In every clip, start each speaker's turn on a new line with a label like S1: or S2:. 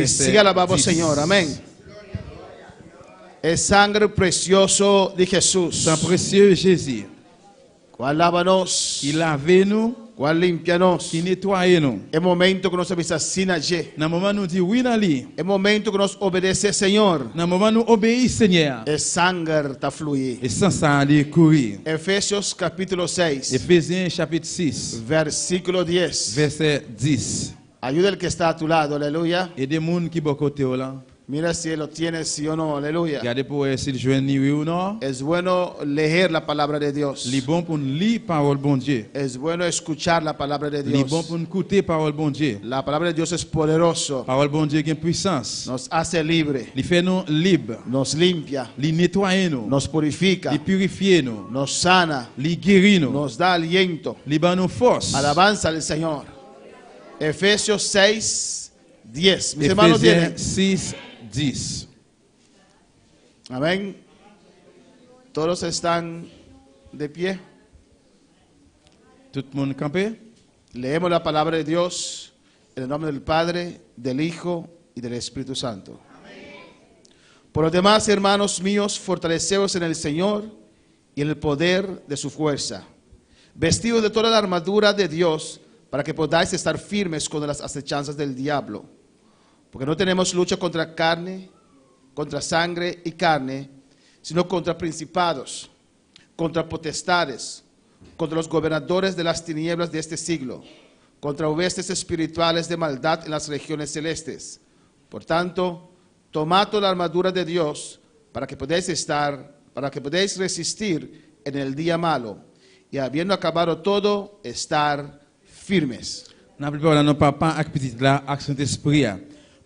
S1: Y sigue alabando al Señor, amén. El sangre precioso de Jesús.
S2: Sang précieux Jésus.
S1: Cual lávanos,
S2: Qui lave nous,
S1: cual limpianos.
S2: qui nettoie nous.
S1: Es momento que nos avisa allí.
S2: Dans le moment nous dit oui dans lui.
S1: Es momento que nos obedece, Señor.
S2: Dans le moment nous obéissons Seigneur.
S1: El sangre está fluye.
S2: Et sans ça aller courir.
S1: Efesios capítulo 6,
S2: Éphésiens chapitre 6,
S1: versículo 10.
S2: verset 10.
S1: Ayuda al que está a tu lado, aleluya.
S2: Et des gens qui sont côté là.
S1: Mira si lo tienes, sí o no, aleluya.
S2: Regardez pour voir s'ils joignent ni oui ou non.
S1: Es bueno leer la palabra de Dios.
S2: Li bon pour nous lire parole bon Dieu.
S1: Es bueno escuchar la palabra de
S2: Li bon
S1: Dios.
S2: pour nous écouter parole bon Dieu.
S1: La palabra de Dios es poderoso.
S2: Parole bon Dieu qui a puissance.
S1: Nos hace libre.
S2: Li fait nous libres.
S1: Nos limpia.
S2: Li nettoie nous.
S1: Nos purifica.
S2: Li purifie nous.
S1: Nos sana.
S2: Li guérit nous.
S1: Nos da aliento.
S2: Li ban nous force.
S1: Alabanza al Señor. Efesios 6, 10. Mis hermanos tienen.
S2: Éphésiens 6, 10.
S1: Amén. Todos están de pie.
S2: Tout le monde campé?
S1: Leemos la palabra de Dios en el nombre del Padre, del Hijo y del Espíritu Santo. Por lo demás, hermanos míos, fortaleceos en el Señor y en el poder de su fuerza. Vestidos de toda la armadura de Dios para que podáis estar firmes contra las acechanzas del diablo. Porque no tenemos lucha contra carne, contra sangre y carne, sino contra principados, contra potestades, contra los gobernadores de las tinieblas de este siglo, contra huestes espirituales de maldad en las regiones celestes. Por tanto, tomad toda la armadura de Dios para que podáis resistir en el día malo, y habiendo acabado todo, estar firmes.
S2: N'a plus parlé à nos papas avec petit là, avec Saint-Esprit.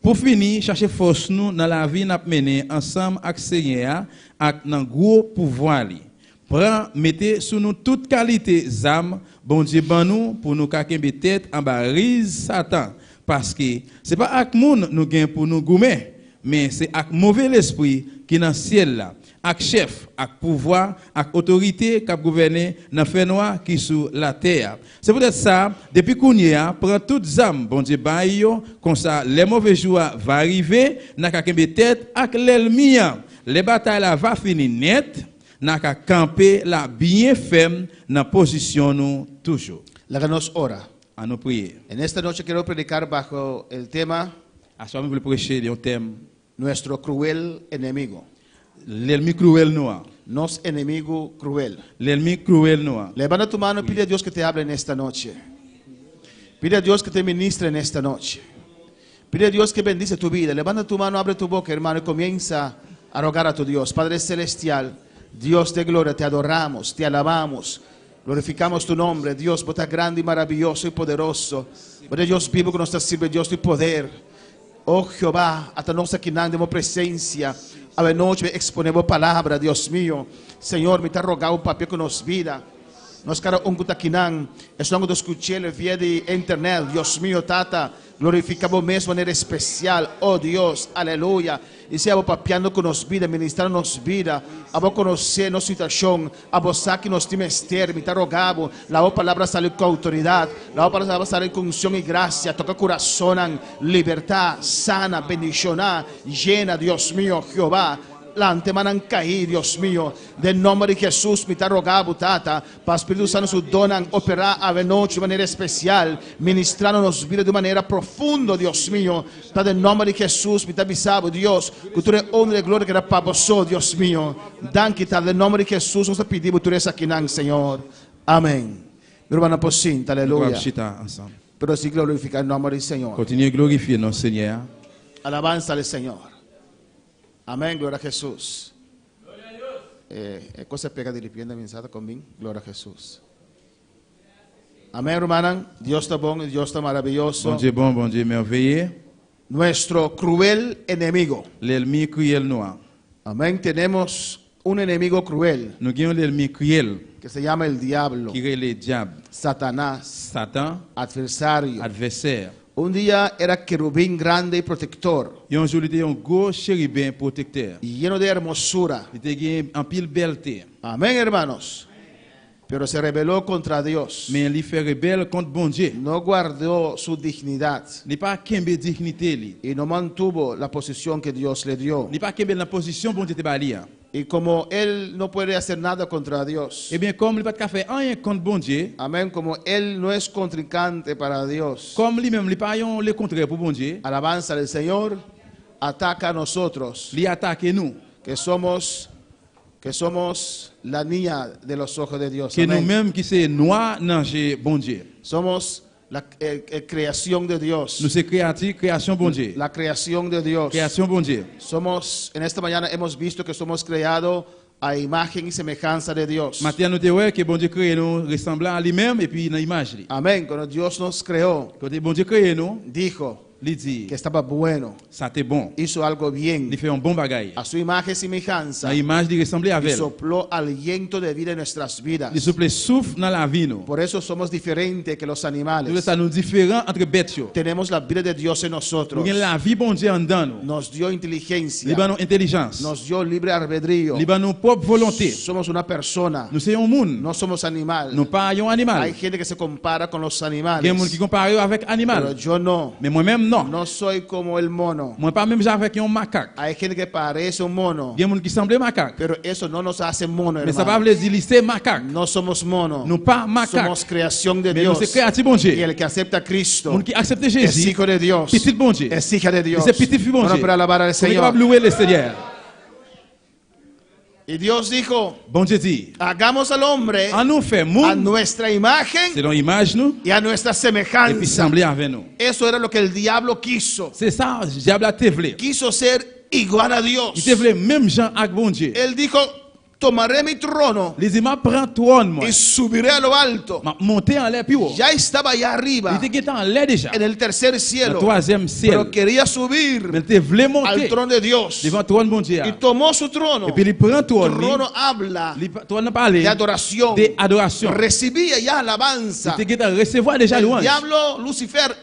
S2: Pour finir, chercher force nous dans la vie n'a mener ensemble avec Seigneur avec un gros pouvoir li. Prends mettez sous nous toute qualité d'âme, bon Dieu ban nous pour nous kakembe tête en bas rise Satan parce que c'est pas avec moun nous gain pour nous goumer, mais c'est avec mauvais l'esprit qui dans ciel là. Avec chef, avec pouvoir, avec autorité qui gouverner dans fait noir qui sur la terre. C'est peut-être ça, depuis qu'on y a, prend toutes les âmes, bon Dieu, comme ça, les mauvais jours vont arriver, n'a qu'à camper tête avec l'ennemi. Les batailles là vont finir net, n'a qu'à camper là bien ferme dans position nous toujours.
S1: Háganos ora.
S2: À nous prier.
S1: En esta noche quiero predicar bajo el tema
S2: À ce moment, vous prêcher un thème,
S1: nuestro cruel enemigo.
S2: l'ennemi cruel noir.
S1: Nos enemigo cruel.
S2: L'ennemi cruel noir.
S1: Levanta tu mano y pide a Dios que te hable en esta noche. Pide a Dios que te ministre en esta noche. Pide a Dios que bendice tu vida. Levanta tu mano, abre tu boca, hermano, y comienza a rogar a tu Dios. Padre Celestial, Dios de gloria, te adoramos, te alabamos. Glorificamos tu nombre, Dios, vos estás grande y maravilloso y poderoso. Vos eres Dios vivo que nos está sirve, Dios de poder. Oh Jehová, hasta nos aquí damos presencia. A la noche exponemos palabra, Dios mío. Señor, me está rogado un papel que nos vida. Nos cara un gutaquinan. Estamos de escuchar vía de internet. Dios mío, tata. Glorificamos mesmo de maneira especial. Oh Dios, aleluya. E se abo papiando com nos vida, ministrando nos vida, abo conhecer nossa situação, abo saque nos timester, me está rogado, la palavra sale com autoridade, la palavra sale com unção e graça, toca coração, liberdade, sana, bendição, llena, Dios mío, Jehová. La antemanan caí, Dios mío, del nombre de Jesús, me está rogado, tata, para Espíritu Santo su donan, operar a noche de manera especial, ministrándonos vida de manera profunda, Dios mío, para el nombre de Jesús, me está avisado, Dios, que tú eres hombre de gloria que era para vosotros, Dios mío, dan quitar del nombre de Jesús, nos pedimos, tú eres aquí, Señor, amén. Mi hermana Pocinta, aleluya, pero sí glorificar el nombre del Señor.
S2: Continue à glorifier notre Seigneur.
S1: Alabanza al Señor. Amén, gloria a Jesús. Cosa pega de repente mensada conmigo, gloria a Jesús. Amén, hermana. Dios está bueno, Dios está maravilloso.
S2: Bon Dieu merveilleux.
S1: Nuestro cruel enemigo.
S2: L'ennemi cruel noir.
S1: Amén, tenemos un enemigo cruel.
S2: Nous avons l'ennemi cruel
S1: Que se llama el diablo.
S2: qui est le diable.
S1: Satanás.
S2: Satan,
S1: Adversario.
S2: adversaire.
S1: Un día era querubín grande y protector.
S2: Et un jour, il était un gros chérubin protecteur.
S1: Y lleno de hermosura.
S2: Il était en pile belleté.
S1: Amén, hermanos. pero se rebeló contra Dios.
S2: mais il fait rebelle contre bon Dieu.
S1: No guardó su dignidad
S2: Il pas kembe dignité li.
S1: y no mantuvo la posición que Dios le dio.
S2: Il pas kembe la position bon Dieu te bali.
S1: Y como él no puede hacer nada contra Dios,
S2: Eh bien comme il pas faire rien contre bon Dieu,
S1: amén, como él no es contrincante para Dios,
S2: comme lui-même il pas yon le contraire pour bon Dieu,
S1: alabanza del Señor, ataca a nosotros,
S2: il attaque nous.
S1: que somos la niña de los ojos de Dios.
S2: Que
S1: Amén.
S2: nous-mêmes qui c'est noir dans bon Dieu.
S1: Somos la creación de Dios,
S2: Nous c'est création bon Dieu.
S1: la creación de Dios.
S2: Création bon Dieu.
S1: Somos, en esta mañana hemos visto que somos creados a imagen y semejanza de Dios.
S2: Maintenant nous te ouais que bon Dieu créé nous ressemblant à lui-même et puis dans l'image li.
S1: Amén. Cuando Dios nos creó,
S2: Quand bon Dieu créé nous,
S1: dijo
S2: il dit
S1: que estaba bueno,
S2: ça t'est bon.
S1: hizo algo bien,
S2: Il fait un bon bagage.
S1: a su imagen y semejanza,
S2: Dans l'image il ressemblait
S1: y
S2: avec elle.
S1: sopló aliento de vida en nuestras vidas.
S2: Il souffle souffle dans la vie nous.
S1: Por eso somos diferentes que los
S2: Nous
S1: animales.
S2: ça nous différent entre bêtes yo.
S1: Tenemos la vida de Dios en
S2: Nous
S1: nosotros.
S2: avons la vie bon Dieu en dedans nous.
S1: Nos dio
S2: Il
S1: inteligencia,
S2: ba nous intelligence.
S1: nos dio libre albedrío.
S2: Il ba nous propre volonté.
S1: Somos una persona,
S2: Nous sommes un monde.
S1: no somos animal.
S2: Nous pas un animal.
S1: Hay gente que se compara con los
S2: Il y a des gens qui
S1: animales,
S2: comparent avec
S1: pero
S2: animal.
S1: yo no.
S2: Mais moi-même non.
S1: No soy como el mono.
S2: Moi pas même avec un macaque.
S1: Hay gente que parece un mono,
S2: Il y a des gens qui semblent macaque.
S1: pero eso no nos hace mono,
S2: Mais ça va
S1: hermano.
S2: veut dire c'est macaque.
S1: No somos mono,
S2: Nous pas macaque.
S1: somos creación de
S2: Mais nous
S1: Dios.
S2: c'est créatif bon
S1: Y
S2: Dieu.
S1: el que acepta a Cristo
S2: Moun qui accepte
S1: es
S2: Jésus,
S1: hijo de Dios,
S2: petit bon Dieu.
S1: es hija de Dios.
S2: C'est petit fils bon
S1: Bueno,
S2: Dieu.
S1: para alabar al
S2: Pour
S1: Señor.
S2: capable louer le Seigneur.
S1: Y Dios dijo,
S2: Bon Dieu dit,
S1: hagamos al hombre
S2: en nous fait
S1: a
S2: monde
S1: nuestra imagen
S2: selon l'image nous
S1: y a nuestra
S2: et puis
S1: semejanza.
S2: sembler avec nous.
S1: Eso era lo que el diablo quiso.
S2: C'est ça, diable a te voulu.
S1: Quiso ser igual a Dios.
S2: Il te voulait même Jean avec bon Dieu.
S1: Él dijo, tomaré mi trono
S2: Les images prend trône moi.
S1: y subiré a lo alto.
S2: M'a monter en l'air plus haut.
S1: Ya estaba allá arriba,
S2: Il était en l'air déjà.
S1: en el tercer
S2: Dans le
S1: cielo,
S2: troisième ciel.
S1: pero quería subir
S2: Mais il te voulait
S1: al
S2: monter
S1: trono de Dios.
S2: devant trône bon Dieu.
S1: Y tomó su trono.
S2: Et puis il prend trône.
S1: Trono habla
S2: Trône parler
S1: de adoración.
S2: de adoration.
S1: Recibía ya alabanza.
S2: Il était recevoir déjà
S1: El
S2: louange.
S1: diablo Lucifer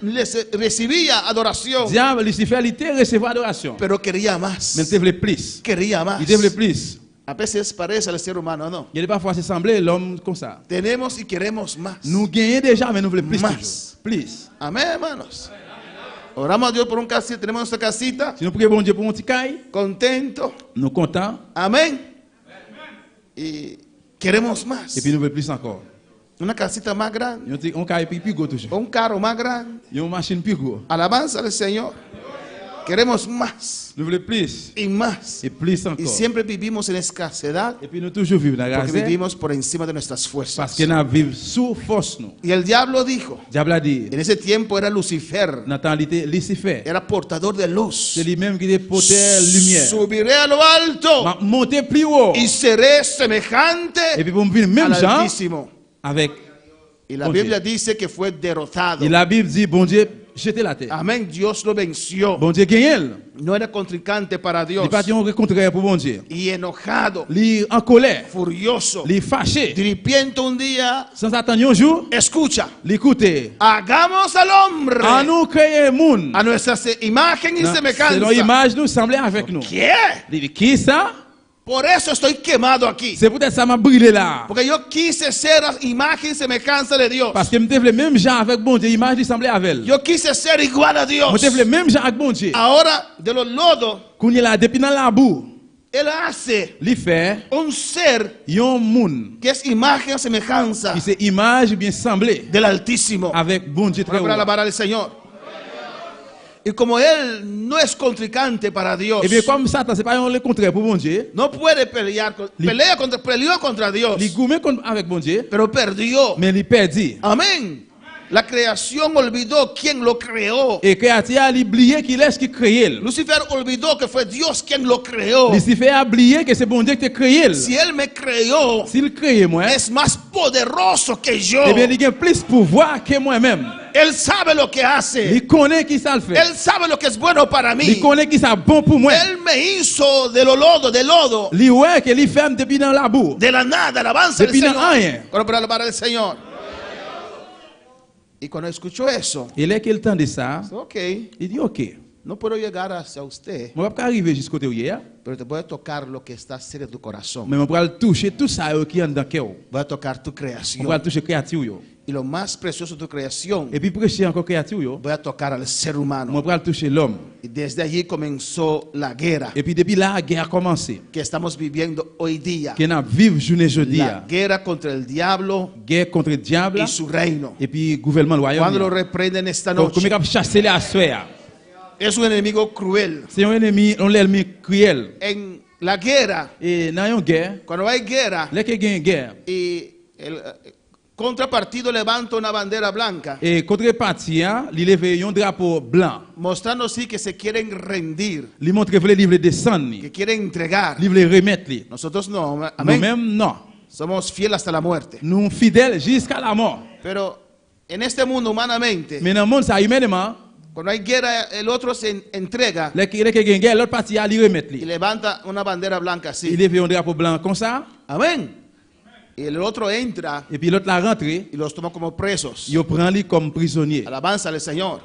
S1: recibía adoración,
S2: Diable Lucifer il était recevoir adoration.
S1: pero quería más.
S2: Mais il te voulait plus.
S1: Quería más.
S2: Il te voulait plus.
S1: A veces parece al ser humano, ¿no?
S2: Il est parfois se sembler l'homme comme ça.
S1: Tenemos y queremos más.
S2: Nous gagnons déjà mais nous voulons plus
S1: Más.
S2: toujours. Plus.
S1: Amén, hermanos. Oramos a Dios por un casita. Tenemos nuestra casita.
S2: Si nous prions bon Dieu pour un petit caille,
S1: Contento.
S2: nous contents
S1: Amén. Y queremos más.
S2: et puis nous voulons plus encore.
S1: Una casita más grande.
S2: On caille plus gros toujours.
S1: Un carro más grande.
S2: Une machine plus gros.
S1: Alabanza al Señor. Queremos más
S2: Nous voulons plus
S1: y más.
S2: et plus
S1: Y
S2: encore.
S1: siempre vivimos en escasedad
S2: Et puis nous toujours vivons dans la
S1: porque
S2: grâce
S1: vivimos por encima de nuestras
S2: parce
S1: fuerzas.
S2: que nous vivons sous force nous.
S1: Y el diablo dijo,
S2: Diable a dit,
S1: en ese tiempo era Lucifer,
S2: dans temps il était Lucifer.
S1: era portador de luz.
S2: C'est lui-même qui était porteur lumière.
S1: Subiré a lo alto
S2: M'a monté plus haut.
S1: y seré
S2: Et
S1: semejante
S2: puis pour me venir même
S1: al
S2: genre
S1: Altísimo.
S2: avec.
S1: Y la
S2: Bon
S1: Biblia
S2: Dieu.
S1: dice que fue derrotado.
S2: Et la Bible dit, bon Dieu, jetez la terre.
S1: Amén, Dios lo venció.
S2: Bon Dieu gagne.
S1: No era contrincante para
S2: Il
S1: Dios.
S2: n'est pas un contraire pour bon Dieu.
S1: Y enojado,
S2: Il est en colère.
S1: furioso,
S2: Il est fâché.
S1: diripiento un día,
S2: Sans attendre un jour,
S1: escucha,
S2: il écoute.
S1: hagamos al hombre
S2: En nous créer un monde.
S1: a nuestra imagen y
S2: Selon
S1: semejanza.
S2: l'image, nous sembler avec nous.
S1: ¿Qué?
S2: Il dit, qui ça?
S1: Por eso estoy quemado aquí.
S2: C'est peut-être ça m'a brûlé là.
S1: Porque yo quise ser a imagen y semejanza de Dios.
S2: Parce que je me même gens avec bon Dieu, l'image, il semblait avec elle.
S1: Yo quise ser igual a Dios.
S2: Je me même gens avec bon Dieu.
S1: Ahora, de los lodos,
S2: Quand il a depuis dans la boue,
S1: Él hace
S2: il fait
S1: un ser
S2: un monde
S1: que es imagen y semejanza
S2: qui c'est image bien semblée
S1: del Altísimo.
S2: avec bon Dieu très
S1: Para
S2: haut.
S1: alabar al Señor. Y como Él no es contrincante para Dios,
S2: Et bien comme Satan, c'est pas le contraire pour bon Dieu.
S1: no puede pelear, peleó contra Dios,
S2: Il gourmet avec bon Dieu,
S1: pero perdió.
S2: mais il perdit.
S1: Amén. La creación olvidó quién lo creó.
S2: Et créateur a oublié qu'il est ce qui créé.
S1: Lucifer olvidó que fue Dios quien lo creó.
S2: Lucifer a oublié que c'est bon Dieu qui t'a créé.
S1: Si Él me creó,
S2: S'il crée moi,
S1: es más poderoso que yo.
S2: eh bien il a plus pouvoir que moi-même.
S1: Él sabe lo que hace.
S2: Il connaît qui ça le fait.
S1: Él sabe lo que es bueno para
S2: Il
S1: mí.
S2: connaît qui ça bon pour moi.
S1: Él me hizo de lodo,
S2: Il ouais que il ferme depuis dans la boue.
S1: de la nada, alabanza al
S2: Depuis dans
S1: Señor.
S2: rien.
S1: Bueno, para alabar al Señor. Y cuando escuchó eso,
S2: Et là qu'il entend de ça,
S1: ok,
S2: il dit OK.
S1: No puedo llegar hacia usted,
S2: Je ne peux pas arriver jusqu'au côté où il est.
S1: pero te voy a tocar lo que está cerca de tu corazón.
S2: Mais je peux toucher tout ça qui est dans le cœur.
S1: Voy a tocar tu
S2: Je
S1: creación.
S2: peux toucher créature.
S1: Y lo más precioso de tu creación,
S2: Et puis prêcher encore créature.
S1: voy a tocar al ser
S2: Je
S1: humano.
S2: peux toucher l'homme.
S1: Y desde allí comenzó la guerra
S2: Et puis depuis là, la guerre a commencé.
S1: que estamos viviendo hoy día.
S2: Qui n'a vive journée jeudi.
S1: La guerra contra el diablo
S2: Guerre contre le diable.
S1: y su reino.
S2: Et puis gouvernement le royaume.
S1: Cuando lo reprenden esta
S2: Comment
S1: noche,
S2: il a chassé les assoirs.
S1: es un enemigo cruel.
S2: C'est un ennemi, on l'ennemi cruel.
S1: En la guerra,
S2: Et dans une guerre,
S1: cuando hay guerra
S2: là qu'il y a une guerre.
S1: y el contrapartido levanta una bandera blanca,
S2: Et contrepartie, il lève un drapeau blanc.
S1: mostrando así que se quieren rendir,
S2: Il montre que les livres descendent.
S1: que quieren entregar.
S2: Les livres remettre.
S1: Nosotros no, amén.
S2: Nous-mêmes, non.
S1: Somos fieles hasta la muerte.
S2: Nous fidèles jusqu'à la mort.
S1: Pero en este mundo humanamente,
S2: Mais dans le monde, ça humainement,
S1: cuando hay guerra, el otro se entrega
S2: là qu'il y a une guerre, l'autre partie, il remettre.
S1: y levanta una bandera blanca
S2: Il
S1: así.
S2: lève un drapeau blanc comme ça.
S1: Amén. Y el otro entra
S2: Et puis l'autre la rentre.
S1: y los toma como presos.
S2: Il prend lui comme prisonnier.
S1: Alabanza al Señor.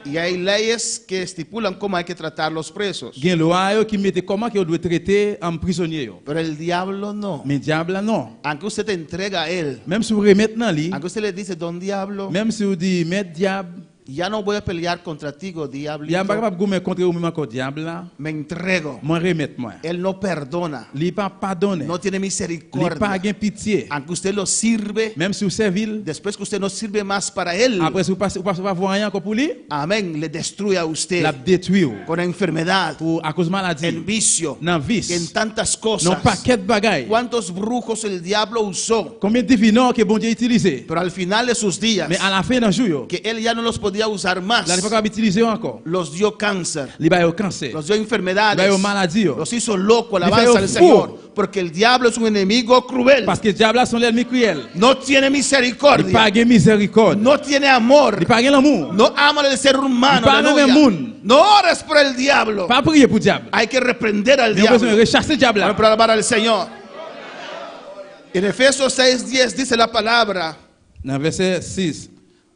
S1: Y hay leyes que estipulan cómo hay que tratar los presos.
S2: Il y a une loi qui met comment il doit traiter un prisonnier.
S1: Pero el diablo no.
S2: Mais le diable, non.
S1: Aunque usted te entrega a él,
S2: Même si vous remettez dans lui,
S1: aunque usted le dice, don diablo,
S2: même si vous dites, mais diable,
S1: ya no voy a pelear contra ti,
S2: il n'y a
S1: diablito,
S2: pas de goumer contre vous-même encore diable là.
S1: me entrego.
S2: Moi, remette-moi.
S1: Él no perdona,
S2: Il pas pardonné.
S1: no tiene
S2: Il pas
S1: misericordia.
S2: gain pitié.
S1: Aunque usted lo sirve,
S2: Même si vous servez,
S1: después que usted no sirve más para él,
S2: après si vous passez pas voir rien encore pour lui,
S1: amén, le destruye a usted
S2: la détruire
S1: con enfermedad,
S2: pour à cause de maladie,
S1: en vicio,
S2: dans
S1: en
S2: vice,
S1: tantas
S2: dans
S1: cosas.
S2: paquet de bagailles.
S1: ¿Cuántos brujos el diablo usó?
S2: Combien de divinants que bon Dieu utilisé?
S1: Pero al final de sus días,
S2: Mais à la fin d'un jour,
S1: que él ya no los podía usar más,
S2: là, il ne faut pas utiliser encore.
S1: los dio cáncer,
S2: Il va y avoir cancer.
S1: los dio
S2: Il va y
S1: enfermedades,
S2: avoir maladie.
S1: los hizo loco,
S2: Le
S1: alabanza
S2: fue
S1: al
S2: fou.
S1: Señor, porque el diablo es un enemigo cruel,
S2: Parce que le diable a son ennemi cruel.
S1: no tiene
S2: Il n'a
S1: misericordia,
S2: pas de miséricorde.
S1: no tiene amor,
S2: Il n'a pas de l'amour.
S1: no ama al ser humano,
S2: Il parle
S1: aleluya.
S2: del mundo.
S1: No ores por el diablo,
S2: Pas prier pour le diable.
S1: hay que reprender al
S2: Mais on besoin de
S1: diablo
S2: rechasser le diable là.
S1: para alabar al Señor. En Efesios 6:10 dice la palabra,
S2: Dans verset 6,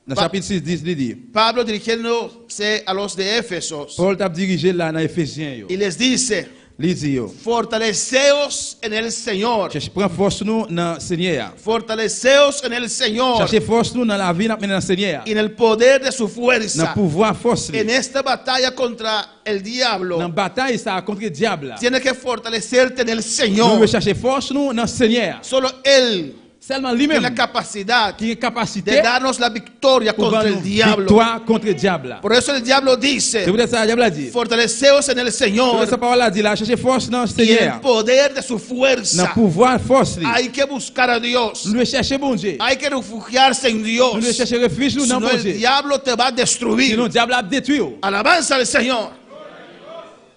S2: dans chapitre 6, 10, il dit,
S1: Pablo dirigiéndose a los de Éfesos
S2: Paul t'a dirigé là dans Éphésiens.
S1: y les dice,
S2: Il dit,
S1: fortaleceos en el Señor,
S2: cherchez prendre force nous dans le Seigneur.
S1: fortaleceos en el Señor
S2: Cherchez force nous dans la vie dans le Seigneur.
S1: y en el poder de su
S2: Dans
S1: fuerza.
S2: le pouvoir force.
S1: En esta batalla contra el
S2: Dans
S1: diablo,
S2: la bataille, ça contre le diable.
S1: tienes que fortalecerte en el
S2: Nous
S1: Señor.
S2: devons chercher force nous dans le Seigneur.
S1: Solo Él
S2: Seulement
S1: tiene la
S2: lui-même
S1: capacidad
S2: qui a capacité
S1: de darnos la victoria
S2: pour
S1: contra
S2: avoir
S1: el
S2: une
S1: diablo.
S2: victoire contre le diable.
S1: Por eso el diablo dice,
S2: C'est pour ça que le diable a dit.
S1: fortaleceos en el
S2: Pour
S1: Señor
S2: sa parole a dit là, cherchez force dans le
S1: y en el
S2: Seigneur.
S1: poder de su
S2: Dans
S1: fuerza.
S2: le pouvoir force. Nous
S1: Hay que buscar a Dios.
S2: devons chercher bon Dieu.
S1: Hay que refugiarse en Dios.
S2: Nous devons chercher refuge nous dans
S1: Si no,
S2: bon
S1: el
S2: Dieu.
S1: diablo te va a destruir.
S2: Sinon le diable a détruit.
S1: Alabanza al Señor.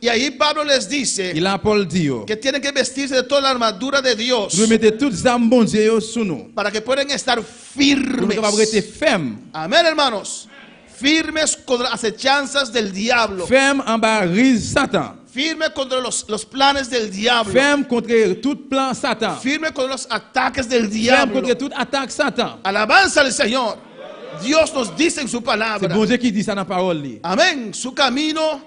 S1: Y ahí Pablo les dice
S2: Il a Paul dit.
S1: que tienen que vestirse de toda la armadura de Dios
S2: Nous mettons toutes les armes bon Dieu sur nous.
S1: para que puedan estar
S2: Nous
S1: firmes.
S2: devons rester fermes.
S1: Amén, hermanos. Firmes contra las acechanzas del diablo.
S2: Fermes en bas rise Satan.
S1: Firme contra los planes del diablo.
S2: Ferme contre tout plan Satan.
S1: Firme contra los ataques del
S2: Ferme
S1: diablo.
S2: contre toute attaque Satan.
S1: Alabanza al Señor. Dios nos dice en su
S2: C'est
S1: palabra.
S2: bon Dieu qui dit ça dans la parole.
S1: Amén. Su camino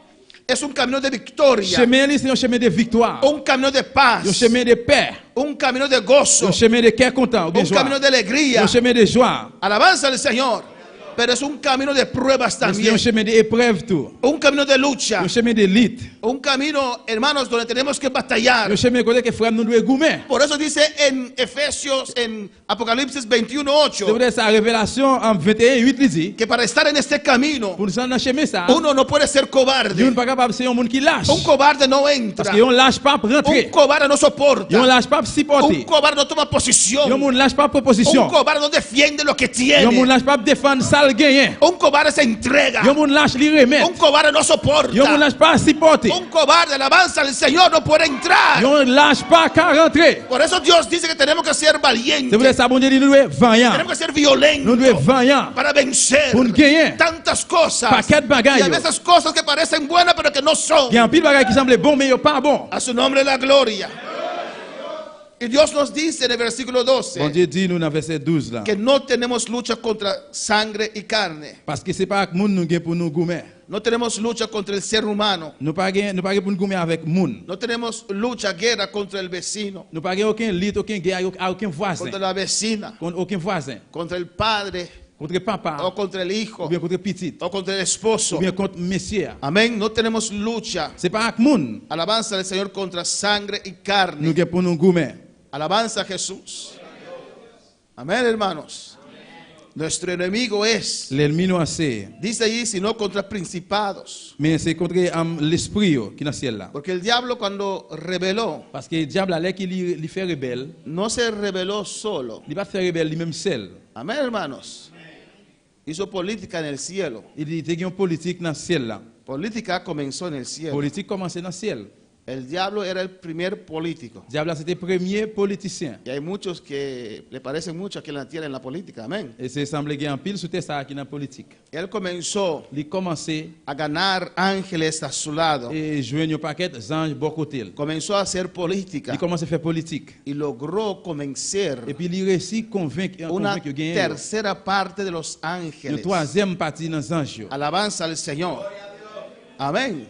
S1: es un camino de victoria.
S2: Chemin, c'est un chemin de victoire.
S1: Un camino de paz.
S2: Un chemin de paix.
S1: Un camino de gozo.
S2: Un chemin de cœur content.
S1: Un camino de alegría.
S2: Un chemin de joie.
S1: Alabanza al Señor. Pero es un camino de pruebas
S2: C'est
S1: también.
S2: un chemin d'épreuve tout.
S1: Un camino de lucha.
S2: Un chemin de lutte.
S1: Un camino, hermanos, donde tenemos que batallar.
S2: Un chemin côté que frère nous devons goumer.
S1: Por eso dice en Efesios, en Apocalipsis
S2: C'est
S1: 21:8,
S2: pour sa révélation en 21:8 il dit.
S1: que para estar en este camino,
S2: Pour nous dans le chemin ça.
S1: uno no puede ser
S2: Dieu
S1: cobarde.
S2: n'est pas capable, c'est un monde qui lâche.
S1: Un cobarde no
S2: Parce
S1: entra.
S2: qu'on ne lâche pas pour
S1: Un
S2: rentrer.
S1: cobarde no
S2: On ne
S1: soporta.
S2: lâche pas pour
S1: Un
S2: supporter.
S1: cobarde no toma
S2: On
S1: posición.
S2: ne lâche pas
S1: Un
S2: proposition.
S1: cobarde no defiende lo que
S2: On ne
S1: tiene.
S2: lâche pas pour défendre ça le gagner.
S1: Un cobarde se entrega.
S2: On ne lâche les remettre.
S1: Un cobarde no
S2: On ne
S1: soporta.
S2: lâche pas supporter.
S1: Un cobarde, alabanza al Señor, no puede entrar.
S2: On ne lâche pas qu'à rentrer.
S1: Por eso Dios dice que tenemos que ser
S2: C'est
S1: valientes.
S2: pour ça bon Dieu dit nous devons vaillant.
S1: Tenemos que ser
S2: Nous
S1: violentos
S2: devons vaillant.
S1: para vencer
S2: Pour gagner.
S1: tantas cosas.
S2: Paquet de
S1: Y
S2: bagailles.
S1: a veces cosas que parecen buenas pero que no son.
S2: Il y a un pile de bagages qui semblent bon mais ils pas bon.
S1: A su nombre la gloria. Y Dios nos dice en el versículo
S2: Bon
S1: 12
S2: Dieu dit nous dans verset 12 là.
S1: que no tenemos lucha contra sangre y carne.
S2: Parce que c'est pas avec moun nous gen pour nous goumer.
S1: No tenemos lucha contra el ser humano.
S2: Nous pas gen pour nous goumer avec moun.
S1: No tenemos lucha, guerra contra el vecino,
S2: Nous pas gen aucun lit, aucun guerre, aucun voisin.
S1: contra la vecina,
S2: Contre aucun voisin.
S1: contra el padre,
S2: Contre papa.
S1: o contra el hijo,
S2: Ou bien contre petit.
S1: o contra el esposo.
S2: Ou bien contre monsieur.
S1: Amén. No tenemos lucha.
S2: C'est pas avec moun.
S1: Alabanza al Señor contra sangre y
S2: Nous
S1: carne.
S2: gen pour nous goumer.
S1: Alabanza a Jesús. Amén, hermanos. Nuestro enemigo es,
S2: L'ennemi nous c'est.
S1: dice allí, sino contra principados.
S2: Mais c'est contre l'esprit yo, qui dans le ciel là.
S1: Porque el diablo cuando rebeló,
S2: Parce que le diable là qui lui fait rebelle,
S1: no se rebeló solo.
S2: il va faire rebelle lui-même seul.
S1: Amén, hermanos. Hizo política en el cielo.
S2: Il était une politique dans le ciel là.
S1: Política comenzó en el cielo.
S2: Politique commençait dans le ciel.
S1: El diablo era el primer político.
S2: Le diable là c'était le premier politicien.
S1: Y hay muchos que le parecen mucho aquí en la tierra en la política. Amén.
S2: Et c'est semblé qu'il y a un pile sous ça qui dans la politique.
S1: Él comenzó
S2: Il commençait
S1: a ganar ángeles a su lado.
S2: et jouer un paquet d'anges bon côté.
S1: Comenzó a hacer política
S2: Il commençait à faire politique.
S1: y logró convencer
S2: Et puis il réussit convaincre
S1: una
S2: que gagne
S1: tercera parte de los
S2: une
S1: ángeles.
S2: troisième partie dans les anges.
S1: Alabanza al Señor. Amén.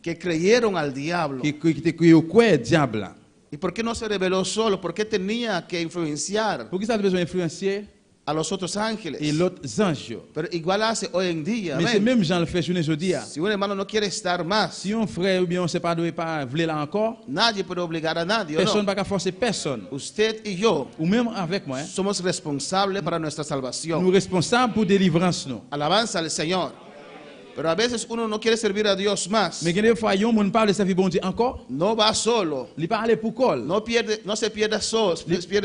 S1: Que creyeron al diablo.
S2: Qui te crié au quoi diable là.
S1: ¿Y por qué no se rebeló solo? ¿Por qué tenía que influenciar
S2: Pour qui ça a besoin d'influencer
S1: a los otros ángeles?
S2: et l'autre ange.
S1: Pero igual hace hoy en día.
S2: Mais c'est
S1: Amén.
S2: même Jean le fait journée aujourd'hui.
S1: Si un hermano no quiere estar más,
S2: Si un frère ou bien on sait pas d'où pas voulait là encore,
S1: nadie puede obligar a nadie. ¿O
S2: personne
S1: no?
S2: ne va forcer personne.
S1: Usted y yo
S2: Ou même avec moi,
S1: somos responsables para nuestra
S2: nous
S1: salvación.
S2: responsables pour délivrance nous.
S1: Alabanza al Señor. Pero a veces uno no quiere servir a Dios más.
S2: Mais des fois yon moun parle de servir bon Dieu encore,
S1: No va solo.
S2: il parle pour col.
S1: No se pierde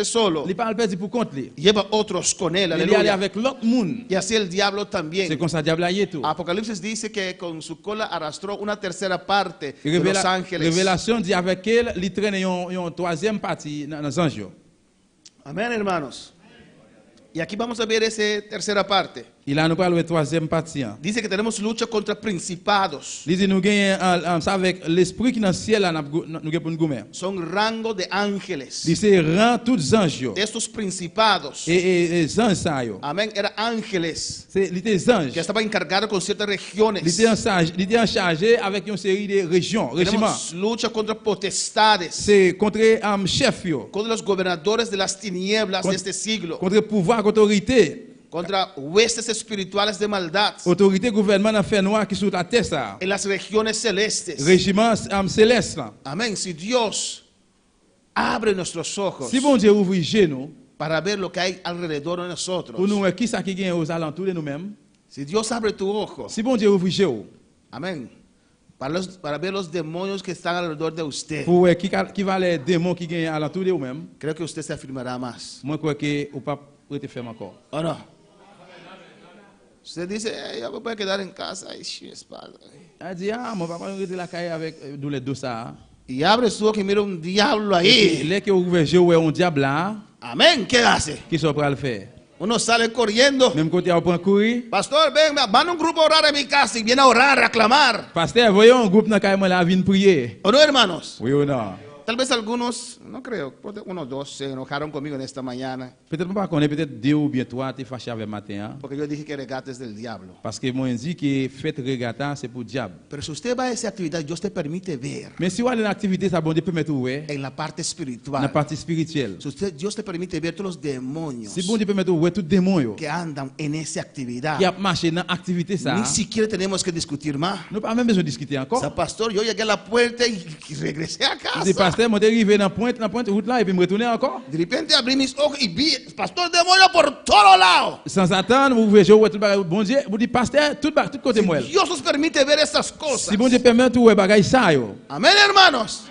S1: solo.
S2: Il parle perdu pour compte li.
S1: Lleva otros con él.
S2: Il y aller
S1: Aleluya.
S2: avec l'autre moun.
S1: Y así el diablo
S2: C'est
S1: también.
S2: comme ça diable est tout.
S1: Apocalipsis dice que con su cola arrastró una tercera parte de los ángeles.
S2: Révélation dit avec elle, il traîne une troisième partie dans les anges.
S1: Amén, hermanos. Y aquí vamos a ver esa tercera parte.
S2: Il a nous parle de troisième partie.
S1: Dice que tenemos lucha contra principados.
S2: Il dit nous gagnons ça avec l'esprit qui dans le ciel là nous gagnons pour nous gommer.
S1: Son rango de ángeles.
S2: Il se rend tous anges.
S1: De estos principados.
S2: Et anges ça yo.
S1: Amén. Eran ángeles
S2: C'est les anges.
S1: que estaban encargados con ciertas regiones.
S2: Il était en charge avec une série de régions, régiments.
S1: Tenemos lucha contra potestades.
S2: C'est contre chef yo,
S1: Contra los gobernadores de las tinieblas de este siglo.
S2: contre pouvoir, autorité,
S1: Contra huestes espirituales de maldad.
S2: autorité gouvernement dans fait noir qui sur la terre ça.
S1: En las regiones celestes.
S2: Régiment céleste là.
S1: Amén. Si Dios abre nuestros ojos
S2: Si bon Dieu ouvre genou
S1: para ver lo que hay alrededor de
S2: pour
S1: nosotros.
S2: nous voir qui ça qui gagne aux alentours de nous-mêmes.
S1: Si Dios abre tu ojo.
S2: Si bon Dieu ouvre genou
S1: Amén. Para ver los demonios que están alrededor de usted.
S2: pour voir qui va les démons qui gagnent alentour de vous-même.
S1: Creo que usted se afirmará más.
S2: Moi crois que ou pas prêter ferme encore.
S1: ¿O no? Usted dice, yo me voy a quedar en casa. Ay, mi espalda.
S2: Elle dit mon papa rester la caille avec douleur de ça.
S1: Y abre su ojo y mira un diablo
S2: Et
S1: ahí.
S2: là que ouvre genou un diable là
S1: Amén. ¿Qué hace?
S2: qui sont prêts à le faire.
S1: Uno sale corriendo.
S2: Même côté on prend courir.
S1: Pastor, ven, van a un grupo a orar en mi casa y viene a orar, a clamar.
S2: Pasteur, voyons un groupe dans caille moi là vient prier.
S1: ¿O no, hermanos?
S2: Oui ou non?
S1: Tal vez algunos, no creo, unos dos se enojaron conmigo en esta mañana
S2: Peut-être pas connaître, peut-être deux ou bien trois t'es fâché avec matin. Hein?
S1: porque yo dije que regata es del diablo.
S2: Parce que moi dit que fête regatta c'est pour diable.
S1: Pero si usted va a esa actividad, Dios te permite ver
S2: Mais si on a une activité ça bon Dieu permet tout ouais
S1: en la parte
S2: dans la
S1: espiritual.
S2: partie spirituelle.
S1: Si Dios te permite ver todos los demonios
S2: Si bon Dieu permet tout ouais tout démon yo
S1: que andan en esa actividad,
S2: qui a marché dans activité ça.
S1: ni siquiera tenemos que discutir más.
S2: Nous pas même besoin de discuter
S1: O
S2: encore.
S1: sea, pastor, yo llegué a la puerta y regresé a
S2: Je dis
S1: casa.
S2: pasteur, moi arrivé dans pointe route là et puis me retourner encore.
S1: De repente abrí mis ojos y vi, pastor, demonio por todos lados.
S2: Sans attendre, vous voyez ouais tout bagaille bon Dieu, vous dit pasteur tout côté moi.
S1: Dios nos permite ver estas cosas.
S2: Si bon Dieu permet tout ouais bagaille ça yo.
S1: Amén, hermanos.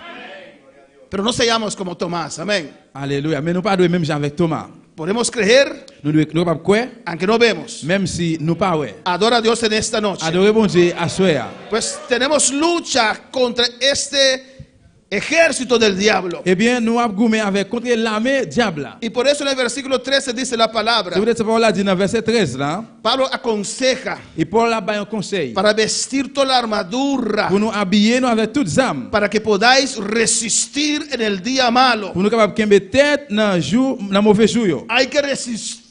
S1: Pero no seamos como Tomás. Amén.
S2: Alléluia. Mais nous pas de même genre avec Thomas.
S1: Podemos creer
S2: Nous pas quoi
S1: aunque no vemos.
S2: même si nous pas ouais.
S1: Adora a Dios en esta noche.
S2: Adorer bon Dieu à soir.
S1: Pues tenemos lucha contra este ejército del diablo.
S2: eh bien, nous avons goumé avec contre l'armée diable là.
S1: Y por eso en el versículo 13 dice la palabra,
S2: C'est vrai que cette parole là dit dans verset 13 là,
S1: Pablo aconseja
S2: et Paul là ba un conseil
S1: para vestir toda la armadura,
S2: pour nous habiller nous avec toutes armes,
S1: para que podáis resistir en el día malo.
S2: pour nous capable kembe tête dans jour dans mauvais jour yo.
S1: Hay que resistir.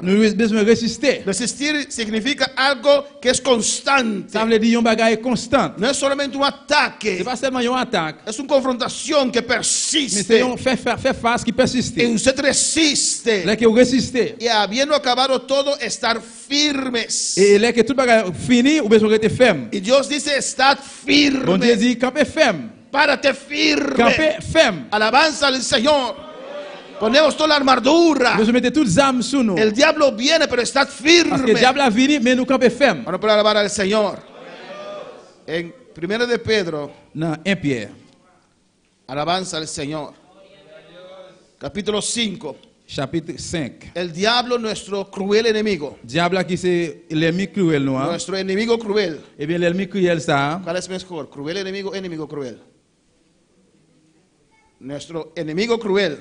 S2: Nous besoin résister.
S1: Resistir significa algo que es constante.
S2: Ça veut dire un bagage constant.
S1: No es solamente un
S2: C'est
S1: ataque,
S2: pas seulement une attaque,
S1: es una confrontación que
S2: mais
S1: persiste.
S2: c'est un faire face qui persiste.
S1: Y usted resiste.
S2: Là que vous résistez.
S1: Y habiendo acabado todo, estar firmes.
S2: Et là que tout bagage fini, ou besoin rester ferme.
S1: Y Dios dice, estad
S2: Bon Dieu
S1: firme.
S2: dit camper ferme.
S1: Párate firme.
S2: Camper ferme.
S1: Alabanza al Señor. Ponemos toda la armadura.
S2: Nous mettons toutes les armes sur nous.
S1: El diablo viene, pero estad
S2: Parce que le
S1: firme.
S2: diable a venu, mais nous camper ferme.
S1: Bueno, para alabar al Señor. En 1 de Pedro,
S2: Dans 1 Pierre,
S1: alabanza al Señor. Capítulo 5.
S2: chapitre 5.
S1: El diablo, nuestro cruel enemigo.
S2: Diable qui c'est l'ennemi cruel nous.
S1: Nuestro enemigo cruel.
S2: Eh bien l'ennemi cruel ça,
S1: ¿Cuál es mejor? ¿Cruel enemigo, enemigo cruel? Nuestro enemigo cruel.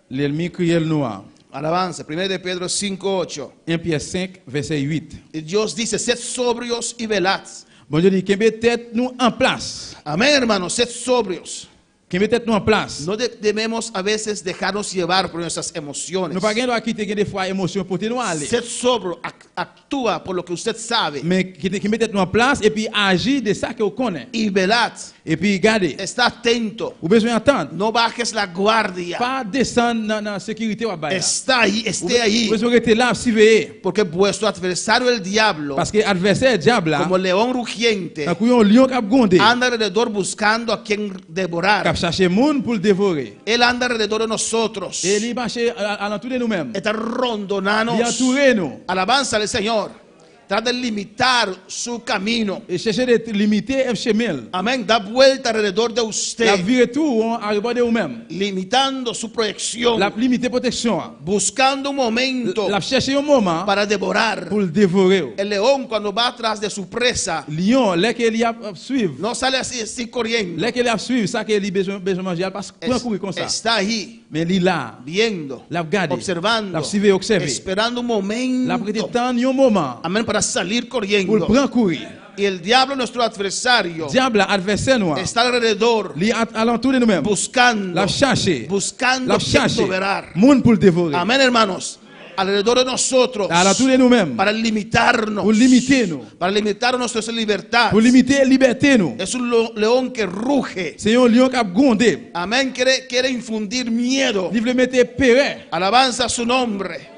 S2: l'ennemi cruel nous.
S1: Alabanza. 1 de Pedro 5:8.
S2: 1 Pierre 5 verset 8.
S1: Y Dios dice, sed sobrios y velad.
S2: Bon Dieu dit kembe tête nous en place.
S1: Amén, hermanos, sed sobrios.
S2: Kembe tête nous en place.
S1: No debemos a veces dejarnos llevar por nuestras emociones.
S2: Nous pas gain droit quitter des fois émotion pour nous aller.
S1: Sed sobrio, actúa por lo que usted sabe.
S2: Mais kembe tête nous en place et puis agir de ça que vous connaissez.
S1: Y velad,
S2: Et puis regardez,
S1: está atento.
S2: vous besoin entendre.
S1: No bajes la guardia.
S2: Pas descendre dans la sécurité ou bail.
S1: Está ahí, esté ahí.
S2: Vous besoin rester là surveiller.
S1: Porque vuestro adversario, el diablo,
S2: Parce que adversaire diable là,
S1: como león rugiente,
S2: quand un lion qui a gondé,
S1: anda alrededor buscando a quien
S2: qui
S1: devorar.
S2: chercher monde pour le dévorer.
S1: Él anda alrededor de nosotros.
S2: Et il marche à l'entour de nous-mêmes.
S1: Está
S2: Il
S1: rondonando.
S2: entouré nous.
S1: Alabanza al Señor. Trata de limitar su camino.
S2: Et chercher de limiter un chemin.
S1: Amén. Da vuelta alrededor de
S2: La
S1: usted,
S2: vie tout à rebord de vous-même.
S1: limitando su proyección,
S2: La limiter protection.
S1: buscando un momento
S2: La chercher un moment
S1: para devorar.
S2: pour le dévorer.
S1: El león, cuando va atrás de su presa,
S2: Lion, là qu'il y a suivre.
S1: no sale así corriendo.
S2: Là qu'il y a suivre, ça qu'il a besoin manger parce que courir comme ça.
S1: Está ahí,
S2: Mais il là,
S1: viendo,
S2: la regarder,
S1: observando,
S2: la suivre, observer.
S1: esperando un
S2: La prêter
S1: momento.
S2: temps un moment
S1: Amén. Para salir
S2: pour le
S1: corriendo.
S2: prendre courir.
S1: Y el diablo, nuestro adversario,
S2: Diable adversaire noir.
S1: está alrededor,
S2: Li à l'entour de nous-mêmes.
S1: buscando,
S2: La chercher.
S1: buscando
S2: La
S1: quien
S2: chercher.
S1: tolerar.
S2: Monde pour le dévorer.
S1: Amén, hermanos. Alrededor de nosotros,
S2: À l'entour de nous-mêmes.
S1: para limitarnos,
S2: Pour limiter nous.
S1: para limitar nuestra libertad.
S2: Pour limiter la liberté nous.
S1: Es un león que ruge.
S2: C'est un lion qui a gondé.
S1: Amén. Quiere infundir miedo.
S2: Il veut mettre péré.
S1: Alabanza su nombre.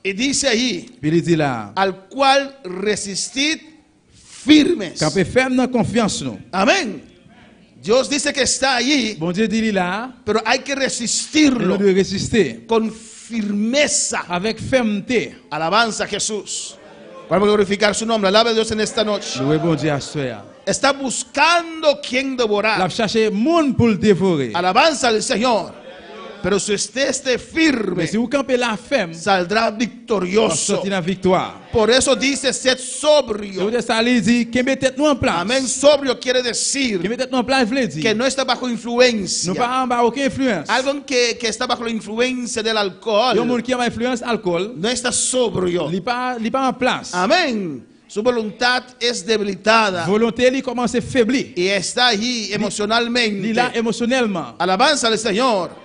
S1: Y dice ahí,
S2: Puis il dit là,
S1: al cual resistid firmes.
S2: quand on ferme dans confiance nous.
S1: Amén. Dios dice que está allí,
S2: Bon Dieu dit là,
S1: pero hay que
S2: nous
S1: resistirlo
S2: devons résister
S1: con firmeza.
S2: avec fermeté.
S1: Alabanza a Jesús. Vamos a glorificar su nombre. Alabe a Dios en esta noche.
S2: Loué bon Dieu à soi.
S1: Está buscando quien
S2: La
S1: devorar.
S2: chercher monde pour le dévorer.
S1: Alabanza al Señor. Pero si usted esté firme,
S2: Mais si vous campez la ferme,
S1: saldrá
S2: vous
S1: victorioso.
S2: sortez la victoire.
S1: Por eso dice, sed
S2: Si vous
S1: sobrio.
S2: dites ça, il dit, qu'il mette nous en place.
S1: Amén. Sobrio quiere
S2: Qu'il
S1: decir
S2: mette nous en place, il veut
S1: que
S2: dire.
S1: no está bajo
S2: Nous
S1: influencia.
S2: pas en bas aucune influence.
S1: Alguien que está bajo la influencia del
S2: Il y a un
S1: alcohol
S2: monde qui a influence alcool,
S1: no está sobrio.
S2: il n'est pas en place.
S1: Amén. Su voluntad es debilitada
S2: Volonté, il commence à faiblir.
S1: y está allí
S2: Il est
S1: emocionalmente.
S2: là émotionnellement.
S1: Alabanza al Señor.